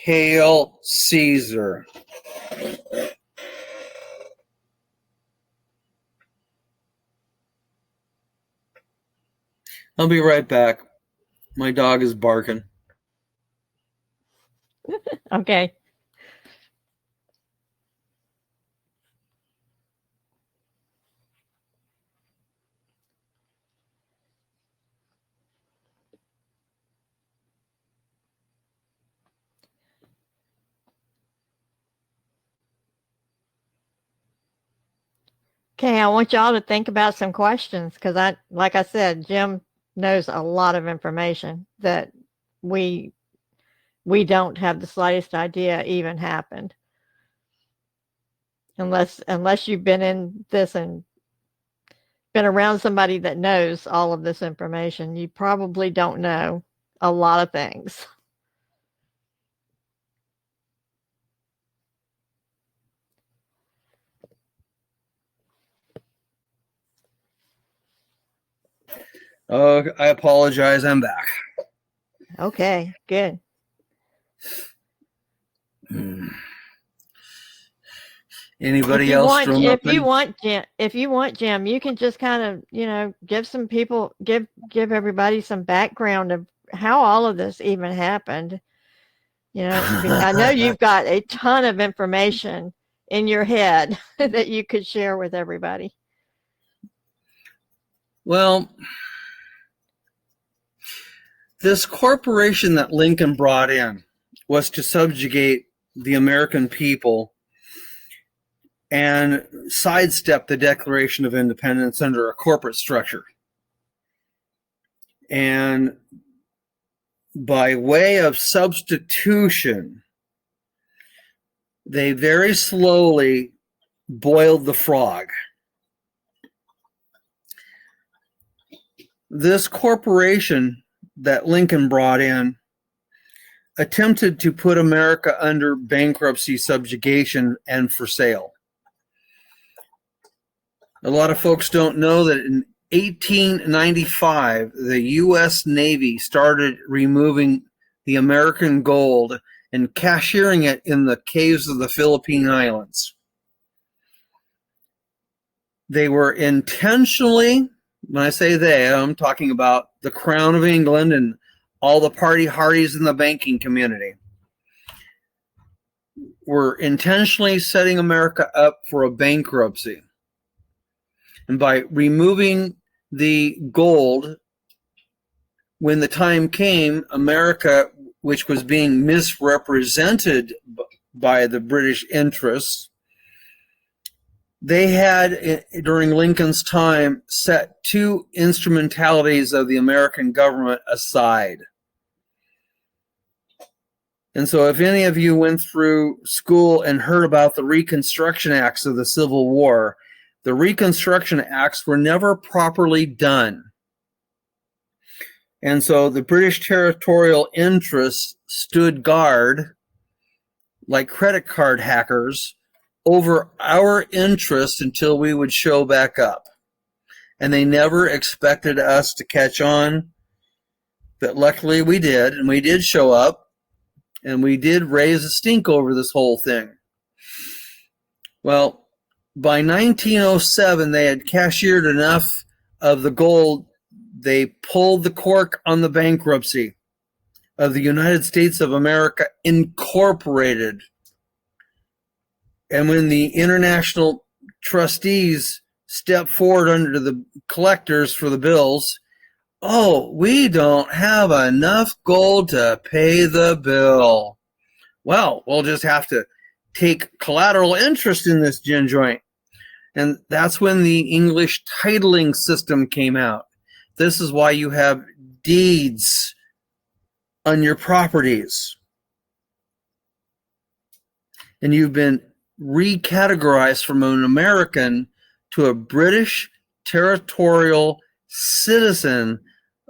Hail Caesar. I'll be right back. My dog is barking. Okay. Okay, I want y'all to think about some questions because like I said, Jim knows a lot of information that we don't have the slightest idea even happened. Unless you've been in this and been around somebody that knows all of this information, you probably don't know a lot of things. I apologize. I'm back. Okay, good. Anybody else? If you want, Jim, you can just kind of, give some people, give everybody some background of how all of this even happened. I know you've got a ton of information in your head that you could share with everybody. Well, this corporation that Lincoln brought in was to subjugate the American people and sidestep the Declaration of Independence under a corporate structure. And by way of substitution, they very slowly boiled the frog. This corporation that Lincoln brought in attempted to put America under bankruptcy, subjugation, and for sale. A lot of folks don't know that in 1895, the U.S. Navy started removing the American gold and cashiering it in the caves of the Philippine Islands. They were intentionally, when I say they, I'm talking about the Crown of England and all the party hardies in the banking community, were intentionally setting America up for a bankruptcy. And by removing the gold, when the time came, America, which was being misrepresented by the British interests, they had, during Lincoln's time, set two instrumentalities of the American government aside. And so if any of you went through school and heard about the Reconstruction Acts of the Civil War, the Reconstruction Acts were never properly done. And so the British territorial interests stood guard, like credit card hackers, over our interest until we would show back up. And they never expected us to catch on, but luckily we did, and we did show up, and we did raise a stink over this whole thing. Well, by 1907, they had cashiered enough of the gold, they pulled the cork on the bankruptcy of the United States of America Incorporated. And when the international trustees stepped forward under the collectors for the bills, we don't have enough gold to pay the bill. Well, we'll just have to take collateral interest in this gin joint. And that's when the English titling system came out. This is why you have deeds on your properties. And you've been recategorized from an American to a British territorial citizen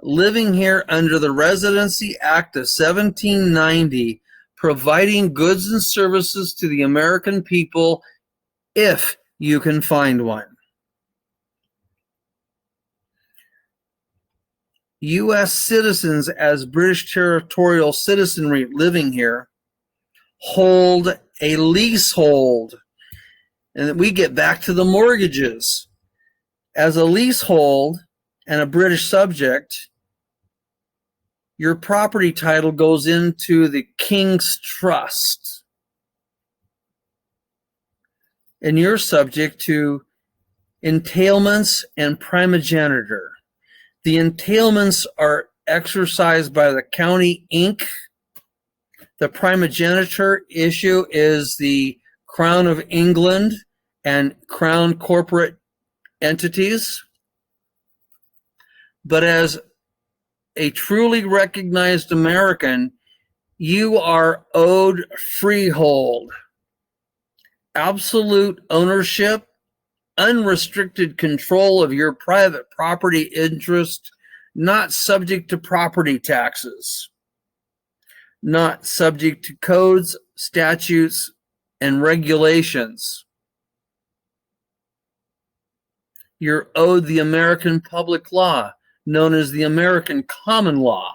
living here under the Residency Act of 1790, providing goods and services to the American people if you can find one. U.S. citizens, as British territorial citizenry living here, hold a leasehold. And we get back to the mortgages. As a leasehold and a British subject, your property title goes into the King's Trust. And you're subject to entailments and primogeniture. The entailments are exercised by the county Inc. The primogeniture issue is the Crown of England and Crown corporate entities. But as a truly recognized American, you are owed freehold, absolute ownership, unrestricted control of your private property interest, not subject to property taxes, not subject to codes, statutes, and regulations. You're owed the American public law. known as the American Common Law.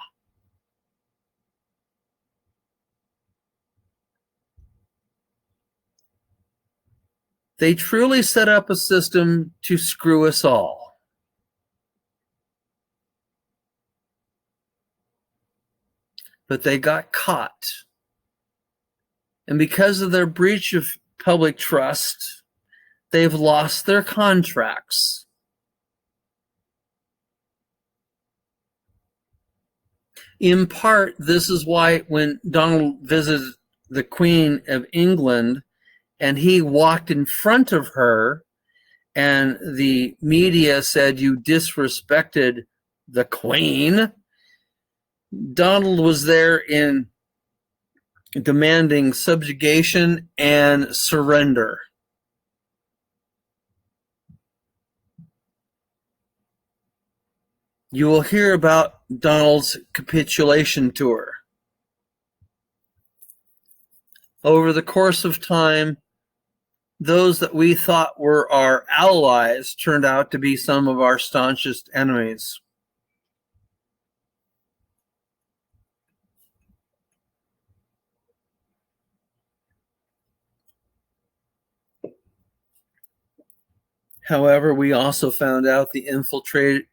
They truly set up a system to screw us all. But they got caught. And because of their breach of public trust, they've lost their contracts. In part, this is why when Donald visited the Queen of England and he walked in front of her and the media said, "You disrespected the Queen," Donald was there in demanding subjugation and surrender. You will hear about Donald's capitulation tour. Over the course of time, those that we thought were our allies turned out to be some of our staunchest enemies. However, we also found out the infiltration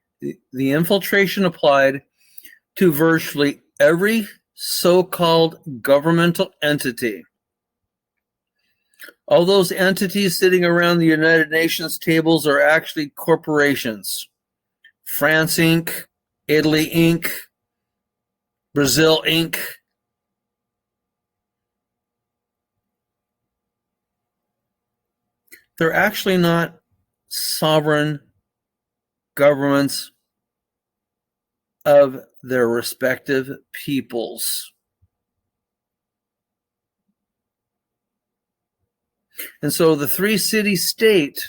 applied to virtually every so-called governmental entity. All those entities sitting around the United Nations tables are actually corporations. France Inc., Italy Inc., Brazil Inc. They're actually not sovereign governments of their respective peoples. And so the three-city state,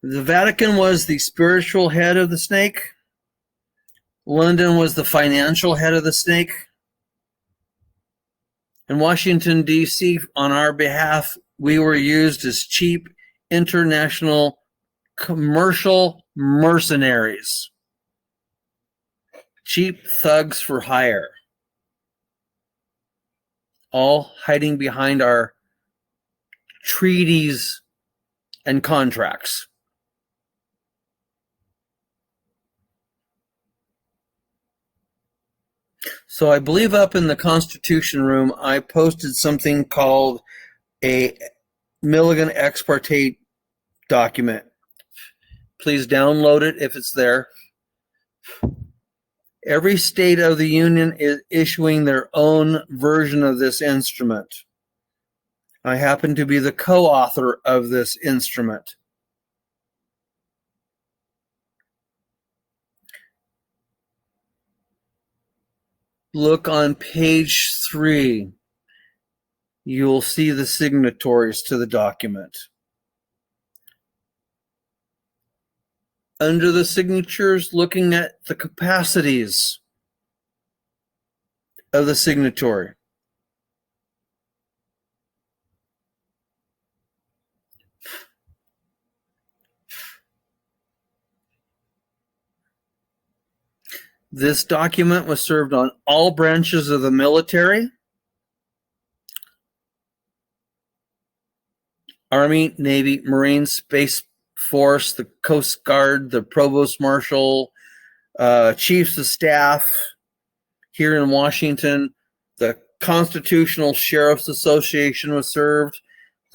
the Vatican was the spiritual head of the snake. London was the financial head of the snake. In Washington, D.C., on our behalf, we were used as cheap international commercial mercenaries. Cheap thugs for hire. All hiding behind our treaties and contracts. So I believe up in the Constitution room, I posted something called a Milligan ex parte document. Please download it if it's there. Every state of the union is issuing their own version of this instrument. I happen to be the co-author of this instrument. Look on page 3. You'll see the signatories to the document. Under the signatures, looking at the capacities of the signatory. This document was served on all branches of the military, Army, Navy, Marines, Space Force, the Coast Guard, the Provost Marshal, Chiefs of Staff here in Washington. The Constitutional Sheriff's Association was served,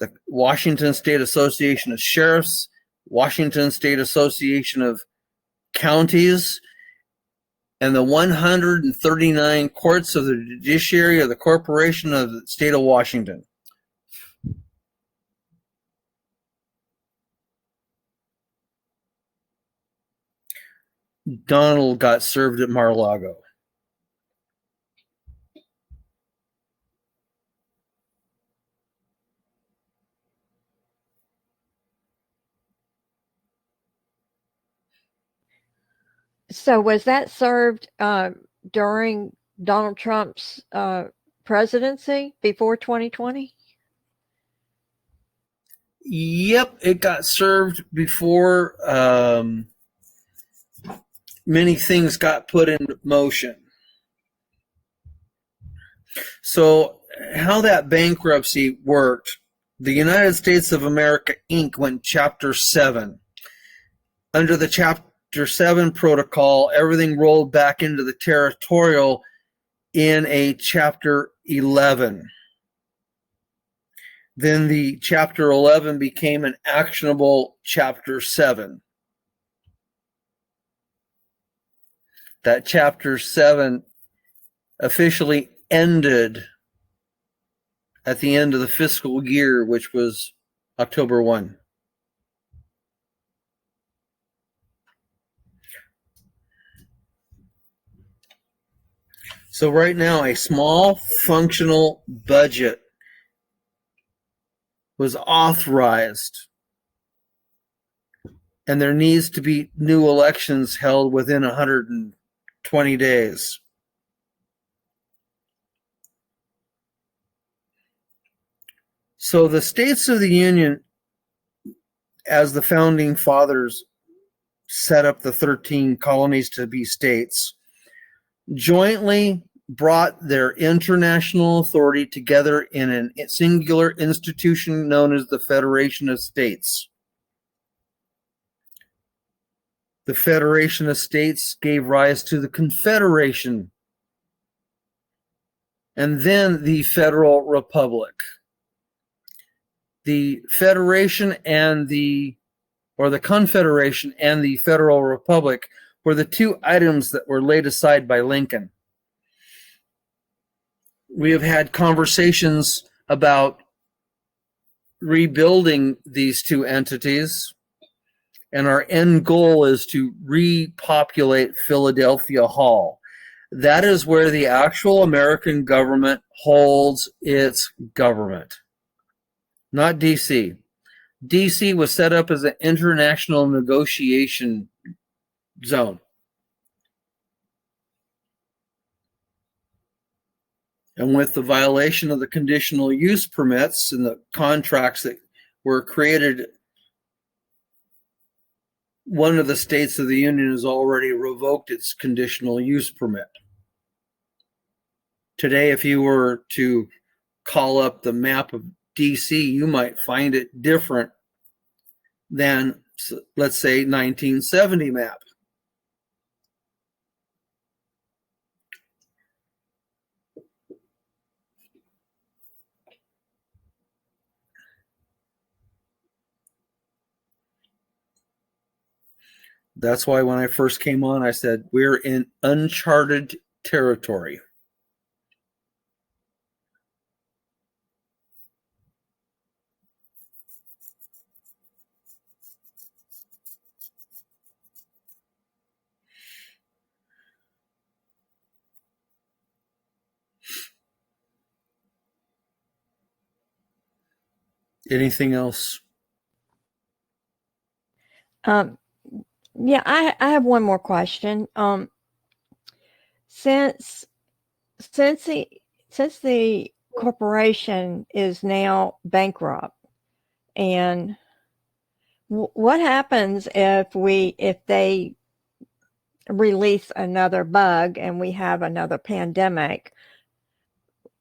the Washington State Association of Sheriffs, Washington State Association of Counties, and the 139 courts of the judiciary of the Corporation of the State of Washington. Donald got served at Mar-a-Lago. So was that served during Donald Trump's presidency before 2020? Yep, it got served before many things got put in motion. So how that bankruptcy worked, the United States of America, Inc. went Chapter 7. Under the Chapter 7 protocol, everything rolled back into the territorial in a Chapter 11. Then the Chapter 11 became an actionable Chapter 7. That Chapter 7 officially ended at the end of the fiscal year, which was October 1. So right now, a small functional budget was authorized, and there needs to be new elections held within 120 days. So the states of the Union, as the founding fathers set up the 13 colonies to be states, jointly brought their international authority together in a singular institution known as the Federation of States. The Federation of States gave rise to the Confederation, and then the Federal Republic. The Federation and the Confederation and the Federal Republic were the two items that were laid aside by Lincoln. We have had conversations about rebuilding these two entities, and our end goal is to repopulate Philadelphia Hall. That is where the actual American government holds its government, not D.C. D.C. was set up as an international negotiation zone. And with the violation of the conditional use permits and the contracts that were created, one of the states of the Union has already revoked its conditional use permit. Today, if you were to call up the map of DC, you might find it different than, let's say, 1970 map. That's why when I first came on, I said, we're in uncharted territory. Anything else? Yeah, I have one more question. Since the corporation is now bankrupt, and what happens if they release another bug and we have another pandemic?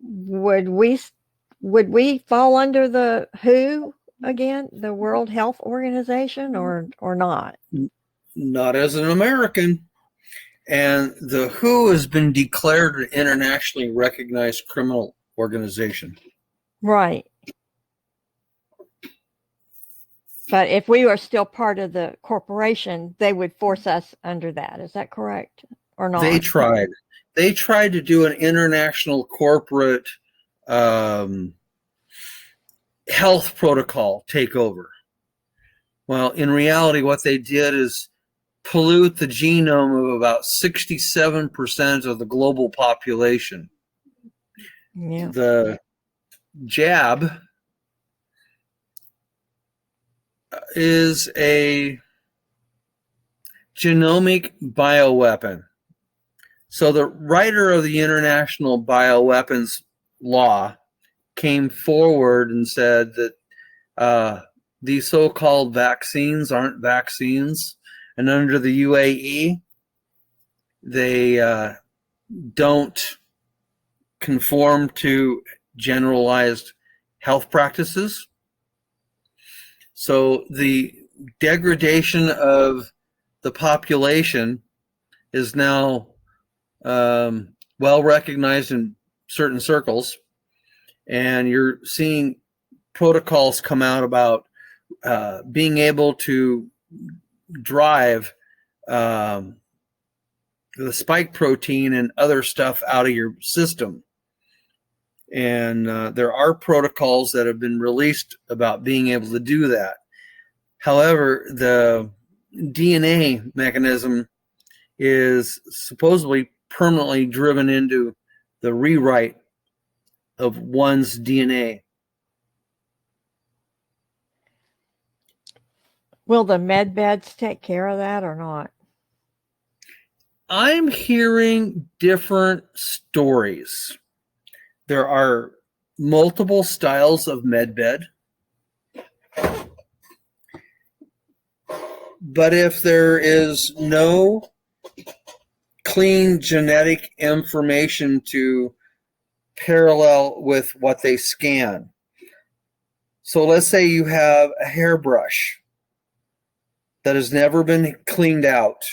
Would we fall under the WHO again, the World Health Organization, or not? Not as an American. And the WHO has been declared an internationally recognized criminal organization. Right. But if we were still part of the corporation, they would force us under that. Is that correct or not? They tried. They tried to do an international corporate health protocol takeover. Well, in reality, what they did is pollute the genome of about 67% of the global population. Yeah. The jab is a genomic bioweapon. So the writer of the International Bioweapons Law came forward and said that these so-called vaccines aren't vaccines, and under the UAE, they don't conform to generalized health practices. So the degradation of the population is now well recognized in certain circles, and you're seeing protocols come out about being able to drive the spike protein and other stuff out of your system. And there are protocols that have been released about being able to do that. However, the DNA mechanism is supposedly permanently driven into the rewrite of one's DNA. Will the med beds take care of that or not? I'm hearing different stories. There are multiple styles of medbed. But if there is no clean genetic information to parallel with what they scan. So let's say you have a hairbrush that has never been cleaned out.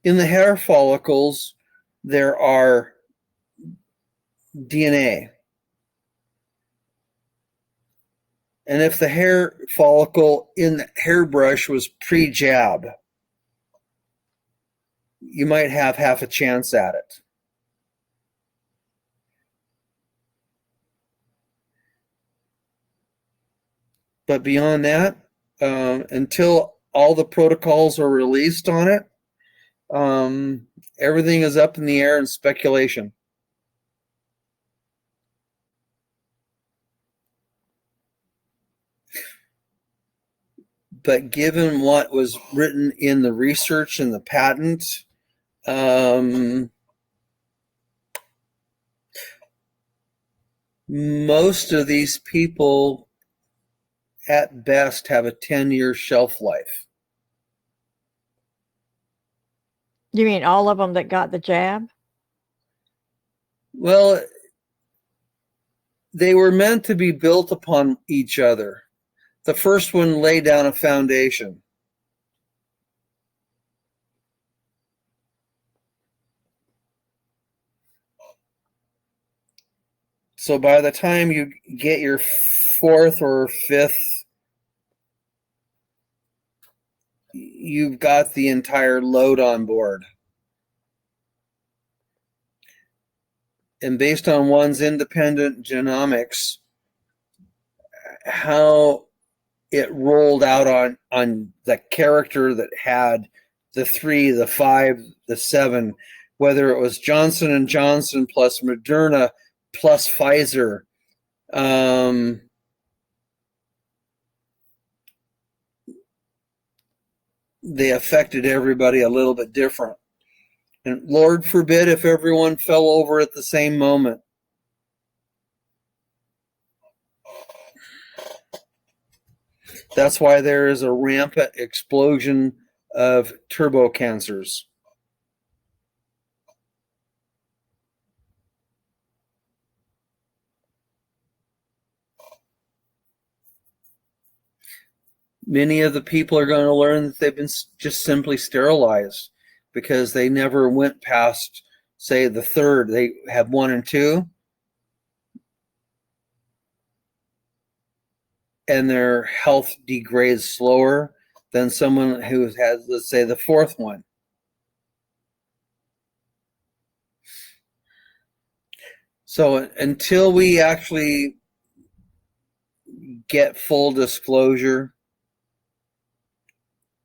In the hair follicles, there are DNA. And if the hair follicle in the hairbrush was pre-jab, you might have half a chance at it. But beyond that, until all the protocols are released on it, everything is up in the air and speculation. But given what was written in the research and the patent, most of these people at best have a 10-year shelf life. You mean all of them that got the jab? Well, they were meant to be built upon each other. The first one laid down a foundation. So by the time you get your fourth or fifth, you've got the entire load on board. And based on one's independent genomics, how it rolled out on the character that had the 3, the 5, the 7, whether it was Johnson & Johnson plus Moderna plus Pfizer, they affected everybody a little bit different. And Lord forbid if everyone fell over at the same moment. That's why there is a rampant explosion of turbo cancers. Many of the people are going to learn that they've been just simply sterilized because they never went past, say, the third. They have 1 and 2. And their health degrades slower than someone who has, let's say, the 4th one. So until we actually get full disclosure,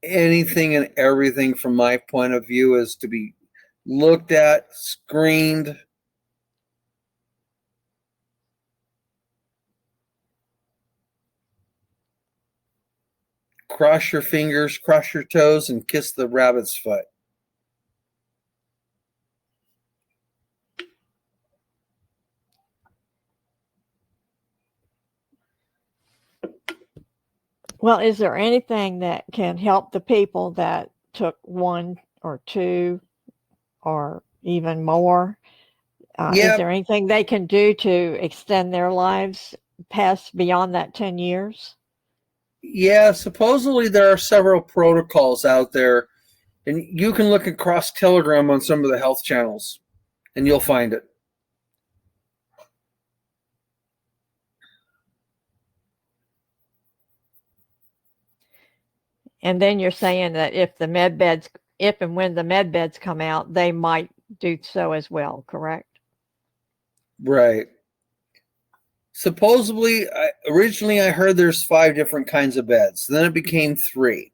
anything and everything from my point of view is to be looked at, screened, cross your fingers, cross your toes, and kiss the rabbit's foot. Well, is there anything that can help the people that took 1 or 2 or even more? Yeah, Is there anything they can do to extend their lives past beyond that 10 years? yeah. Supposedly there are several protocols out there, and you can look across Telegram on some of the health channels, and you'll find it. And then you're saying that if and when the med beds come out, they might do so as well, correct? Right. Supposedly, originally I heard there's 5 different kinds of beds. Then it became 3.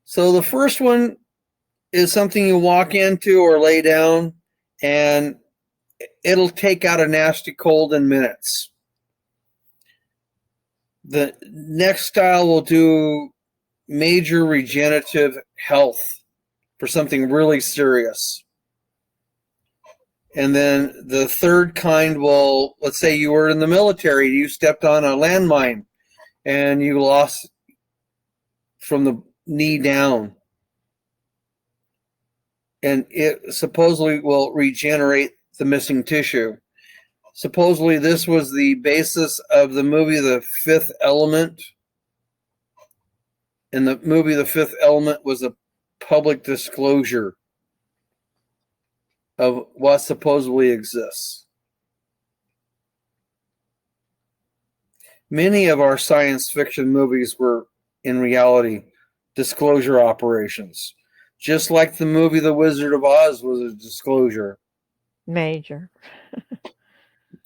So the first one is something you walk into or lay down, and it'll take out a nasty cold in minutes. The next style will do major regenerative health for something really serious. And then the third kind will, let's say you were in the military, you stepped on a landmine and you lost from the knee down. And it supposedly will regenerate the missing tissue. Supposedly this was the basis of the movie The Fifth Element. And the movie The Fifth Element was a public disclosure of what supposedly exists. Many of our science fiction movies were, in reality, disclosure operations. Just like the movie The Wizard of Oz was a disclosure. Major.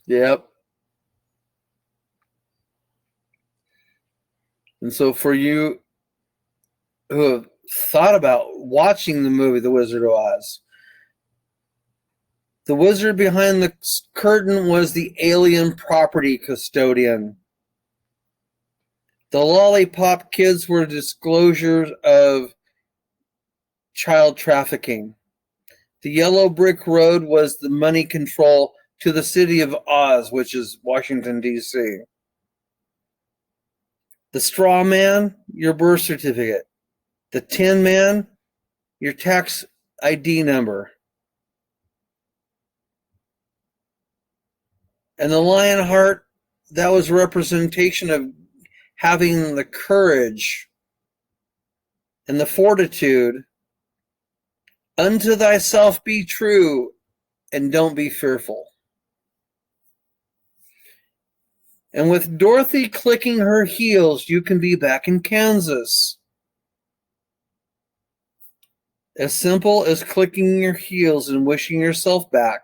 Yep. And so for you who have thought about watching the movie The Wizard of Oz, the wizard behind the curtain was the alien property custodian. The lollipop kids were disclosures of child trafficking. The yellow brick road was the money control to the city of Oz, which is Washington, D.C. The straw man, your birth certificate. The tin man, your tax ID number. And the lion heart, that was a representation of having the courage and the fortitude. Unto thyself be true, and don't be fearful. And with Dorothy clicking her heels, you can be back in Kansas. As simple as clicking your heels and wishing yourself back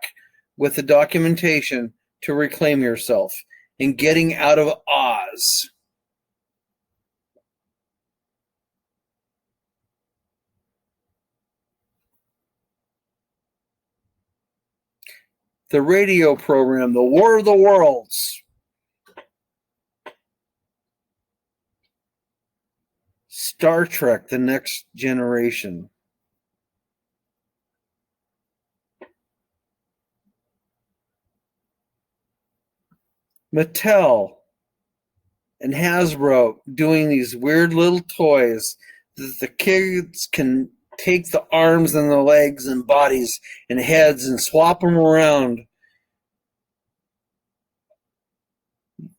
with the documentation to reclaim yourself and getting out of Oz. The radio program, The War of the Worlds. Star Trek, The Next Generation. Mattel and Hasbro doing these weird little toys that the kids can take the arms and the legs and bodies and heads and swap them around.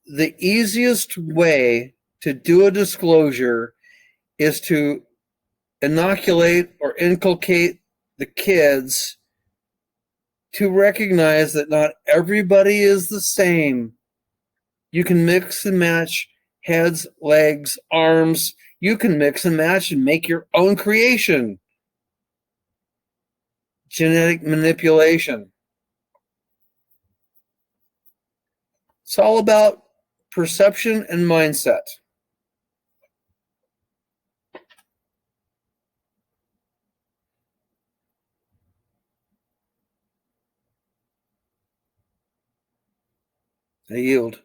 The easiest way to do a disclosure is to inoculate or inculcate the kids to recognize that not everybody is the same. You can mix and match heads, legs, arms. You can mix and match and make your own creation. Genetic manipulation. It's all about perception and mindset. I yield.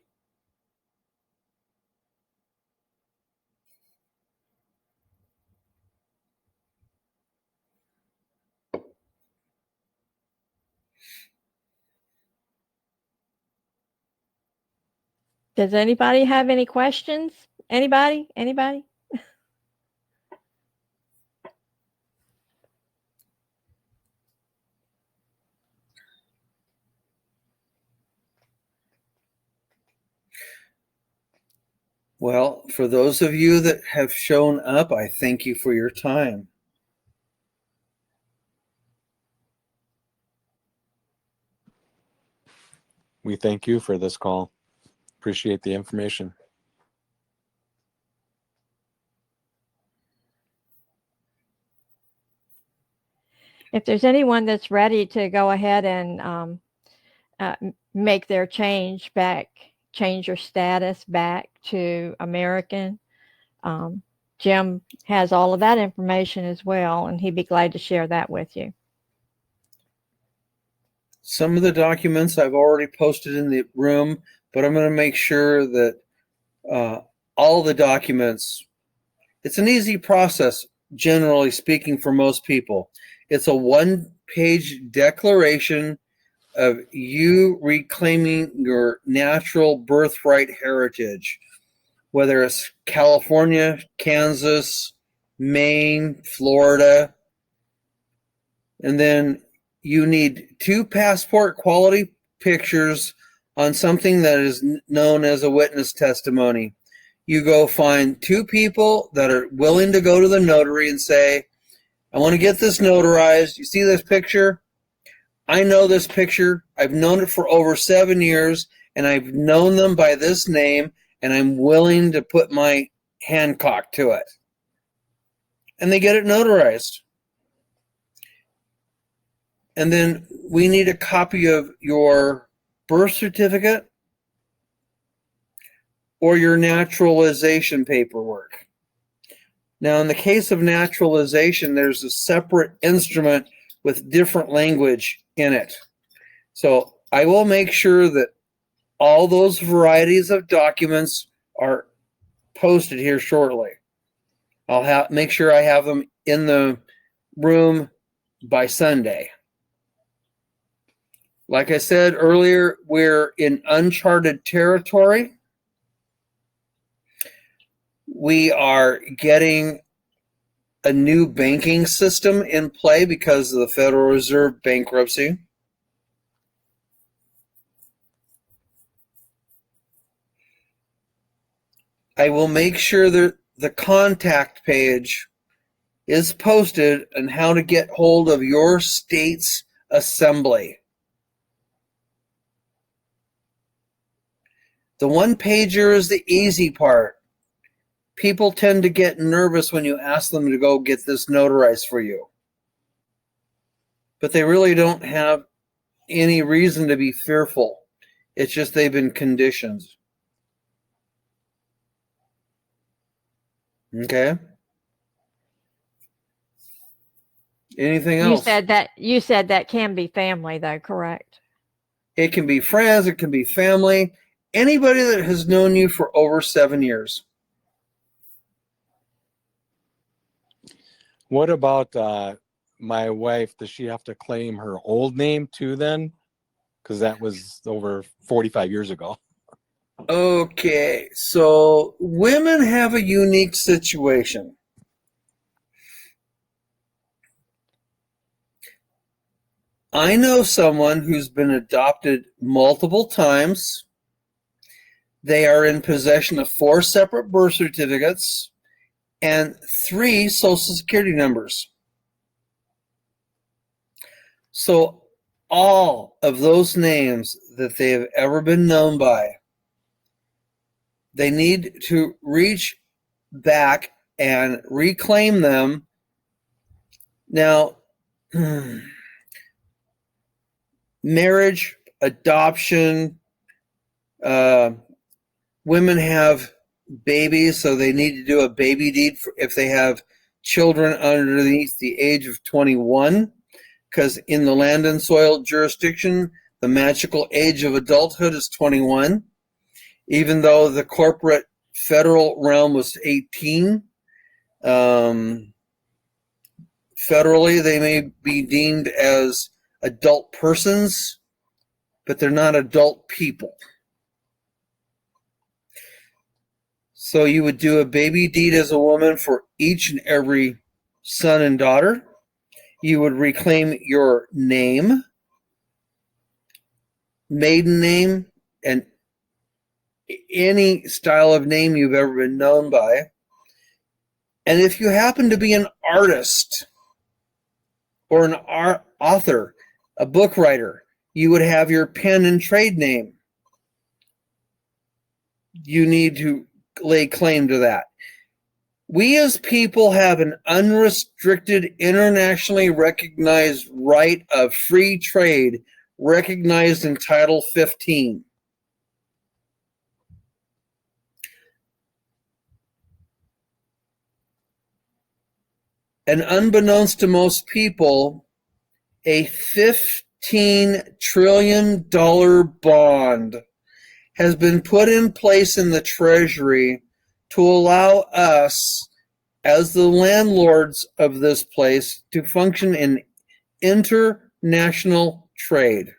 Does anybody have any questions? Anybody? Anybody? Well, for those of you that have shown up, I thank you for your time. We thank you for this call. Appreciate the information. If there's anyone that's ready to go ahead and make their change your status back to American, Jim has all of that information as well, and he'd be glad to share that with you. Some of the documents I've already posted in the room, but I'm going to make sure that all the documents, it's an easy process, generally speaking, for most people. It's a one-page declaration of you reclaiming your natural birthright heritage, whether it's California, Kansas, Maine, Florida. And then you need 2 passport quality pictures on something that is known as a witness testimony. You go find 2 people that are willing to go to the notary and say, I want to get this notarized. You see this picture? I know this picture. I've known it for over 7 years, and I've known them by this name, and I'm willing to put my Hancock to it. And they get it notarized. And then we need a copy of your birth certificate or your naturalization paperwork. Now, in the case of naturalization, there's a separate instrument with different language in it. So I will make sure that all those varieties of documents are posted here shortly. I'll make sure I have them in the room by Sunday. Like I said earlier, we're in uncharted territory. We are getting a new banking system in play because of the Federal Reserve bankruptcy. I will make sure that the contact page is posted on how to get hold of your state's assembly. The one-pager is the easy part. People tend to get nervous when you ask them to go get this notarized for you. But they really don't have any reason to be fearful. It's just they've been conditioned. Okay? Anything else? You said that can be family, though, correct? It can be friends, it can be family, anybody that has known you for over 7 years. What about my wife? Does she have to claim her old name too then? Because that was over 45 years ago. Okay, so women have a unique situation. I know someone who's been adopted multiple times. They are in possession of 4 separate birth certificates and 3 social security numbers. So all of those names that they have ever been known by, they need to reach back and reclaim them. Now, marriage, adoption, women have babies, so they need to do a baby deed if they have children underneath the age of 21, because in the land and soil jurisdiction, the magical age of adulthood is 21, even though the corporate federal realm was 18. Federally, they may be deemed as adult persons, but they're not adult people. So you would do a baby deed as a woman for each and every son and daughter. You would reclaim your name, maiden name, and any style of name you've ever been known by. And if you happen to be an artist or an author, a book writer, you would have your pen and trade name. You need to lay claim to that. We as people have an unrestricted, internationally recognized right of free trade recognized in Title 15. And unbeknownst to most people, a $15 trillion bond has been put in place in the Treasury to allow us, as the landlords of this place, to function in international trade.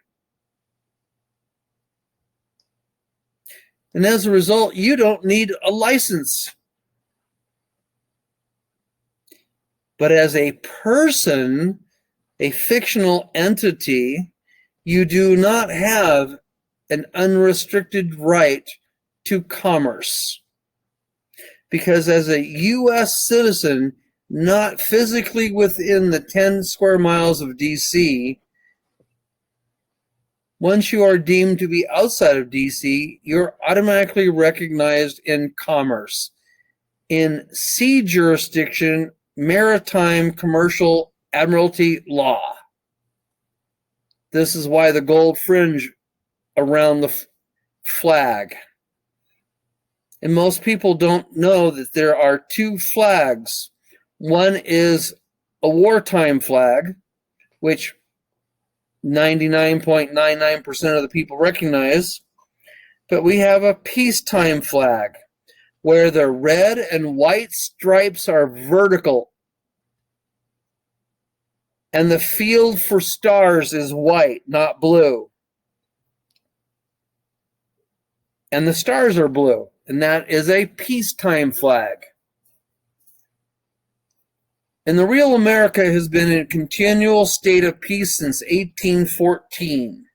And as a result, you don't need a license. But as a person, a fictional entity, you do not have an unrestricted right to commerce. Because as a U.S. citizen, not physically within the 10 square miles of D.C., once you are deemed to be outside of D.C., you're automatically recognized in commerce. In sea jurisdiction, maritime commercial admiralty law. This is why the gold fringe around the flag. And most people don't know that there are two flags. One is a wartime flag, which 99.99% of the people recognize. But we have a peacetime flag, where the red and white stripes are vertical, and the field for stars is white, not blue. And the stars are blue, and that is a peacetime flag. And the real America has been in a continual state of peace since 1814.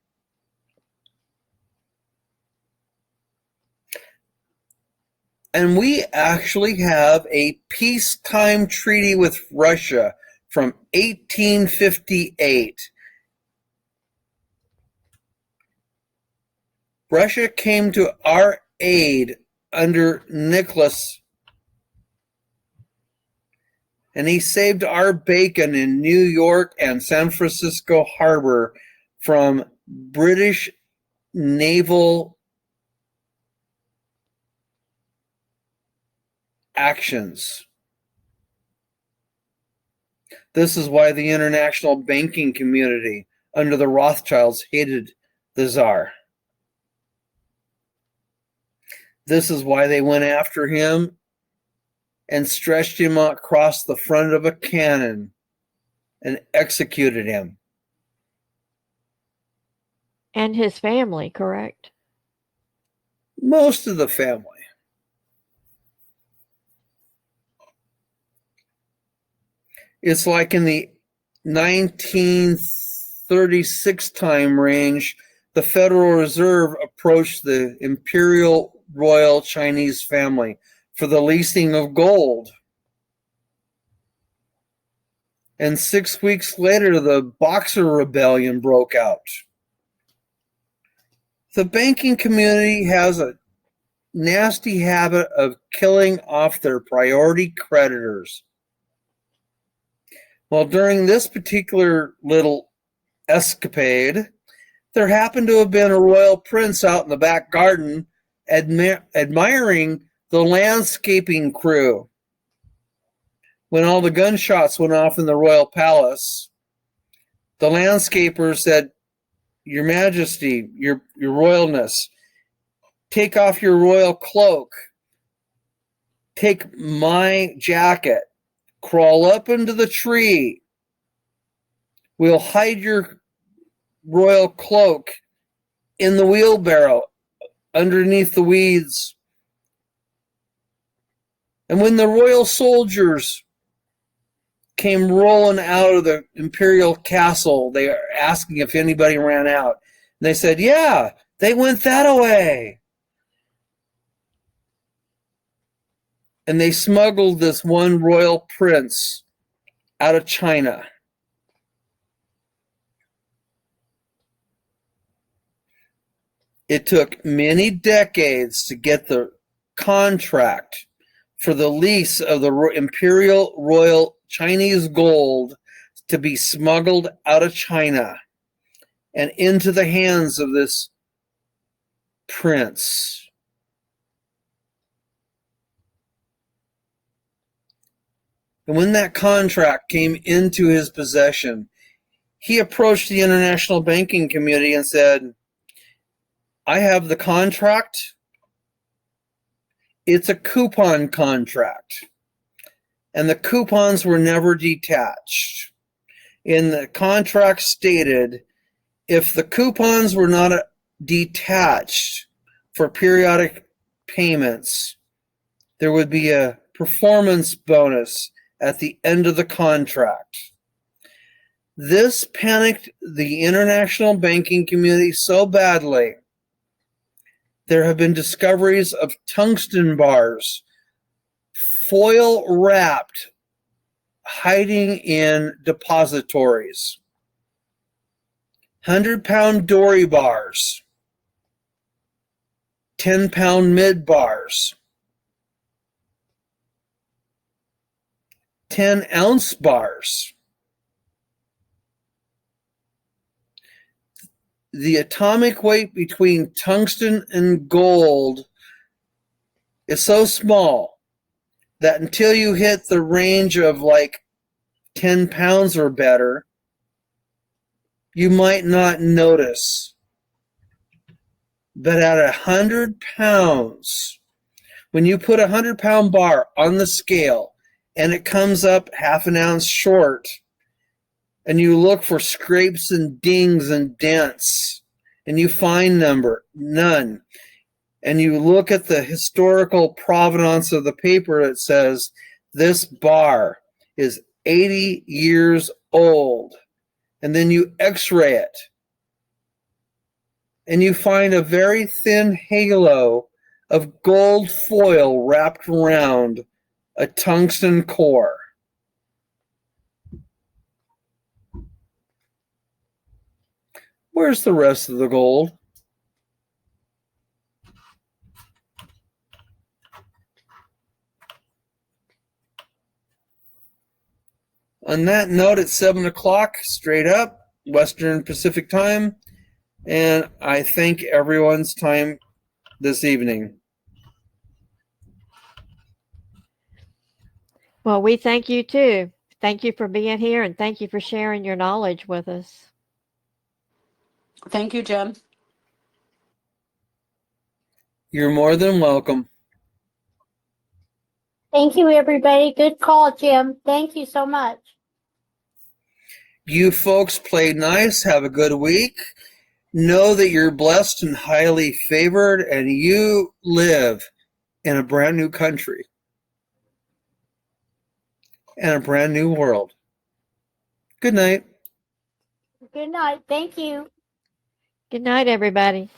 And we actually have a peacetime treaty with Russia from 1858. Russia came to our aid under Nicholas, and he saved our bacon in New York and San Francisco Harbor from British naval actions. This is why the international banking community under the Rothschilds hated the Tsar. This is why they went after him and stretched him across the front of a cannon and executed him. And his family, correct? Most of the family. It's like in the 1936 time range, the Federal Reserve approached the Imperial Royal Chinese family for the leasing of gold. And 6 weeks later, the Boxer Rebellion broke out. The banking community has a nasty habit of killing off their priority creditors. Well, during this particular little escapade, there happened to have been a royal prince out in the back garden admiring the landscaping crew. When all the gunshots went off in the royal palace, the landscaper said, "Your Majesty, your royalness, take off your royal cloak, take my jacket, crawl up into the tree. We'll hide your royal cloak in the wheelbarrow underneath the weeds. And when the royal soldiers came rolling out of the imperial castle, they were asking if anybody ran out. And they said, yeah, they went that away. And they smuggled this one royal prince out of China. It took many decades to get the contract for the lease of the imperial royal Chinese gold to be smuggled out of China and into the hands of this prince. And when that contract came into his possession, he approached the international banking community and said, I have the contract. It's a coupon contract. And the coupons were never detached. And the contract stated, if the coupons were not detached for periodic payments, there would be a performance bonus at the end of the contract. This panicked the international banking community so badly. There have been discoveries of tungsten bars, foil wrapped, hiding in depositories. 100-pound dory bars, 10-pound mid bars, 10-ounce bars. The atomic weight between tungsten and gold is so small that until you hit the range of like 10 pounds or better, you might not notice. But at 100 pounds, when you put a 100-pound bar on the scale and it comes up half an ounce short, and you look for scrapes and dings and dents, and you find none, and you look at the historical provenance of the paper, it says this bar is 80 years old, and then you x-ray it, and you find a very thin halo of gold foil wrapped around a tungsten core. Where's the rest of the gold? On that note, it's 7 o'clock, straight up, Western Pacific time, and I thank everyone's time this evening. Well, we thank you too. Thank you for being here, and thank you for sharing your knowledge with us. Thank you, Jim. You're more than welcome. Thank you, everybody. Good call, Jim. Thank you so much. You folks play nice. Have a good week. Know that you're blessed and highly favored, and you live in a brand new country and a brand new world. Good night. Good night. Thank you. Good night, everybody.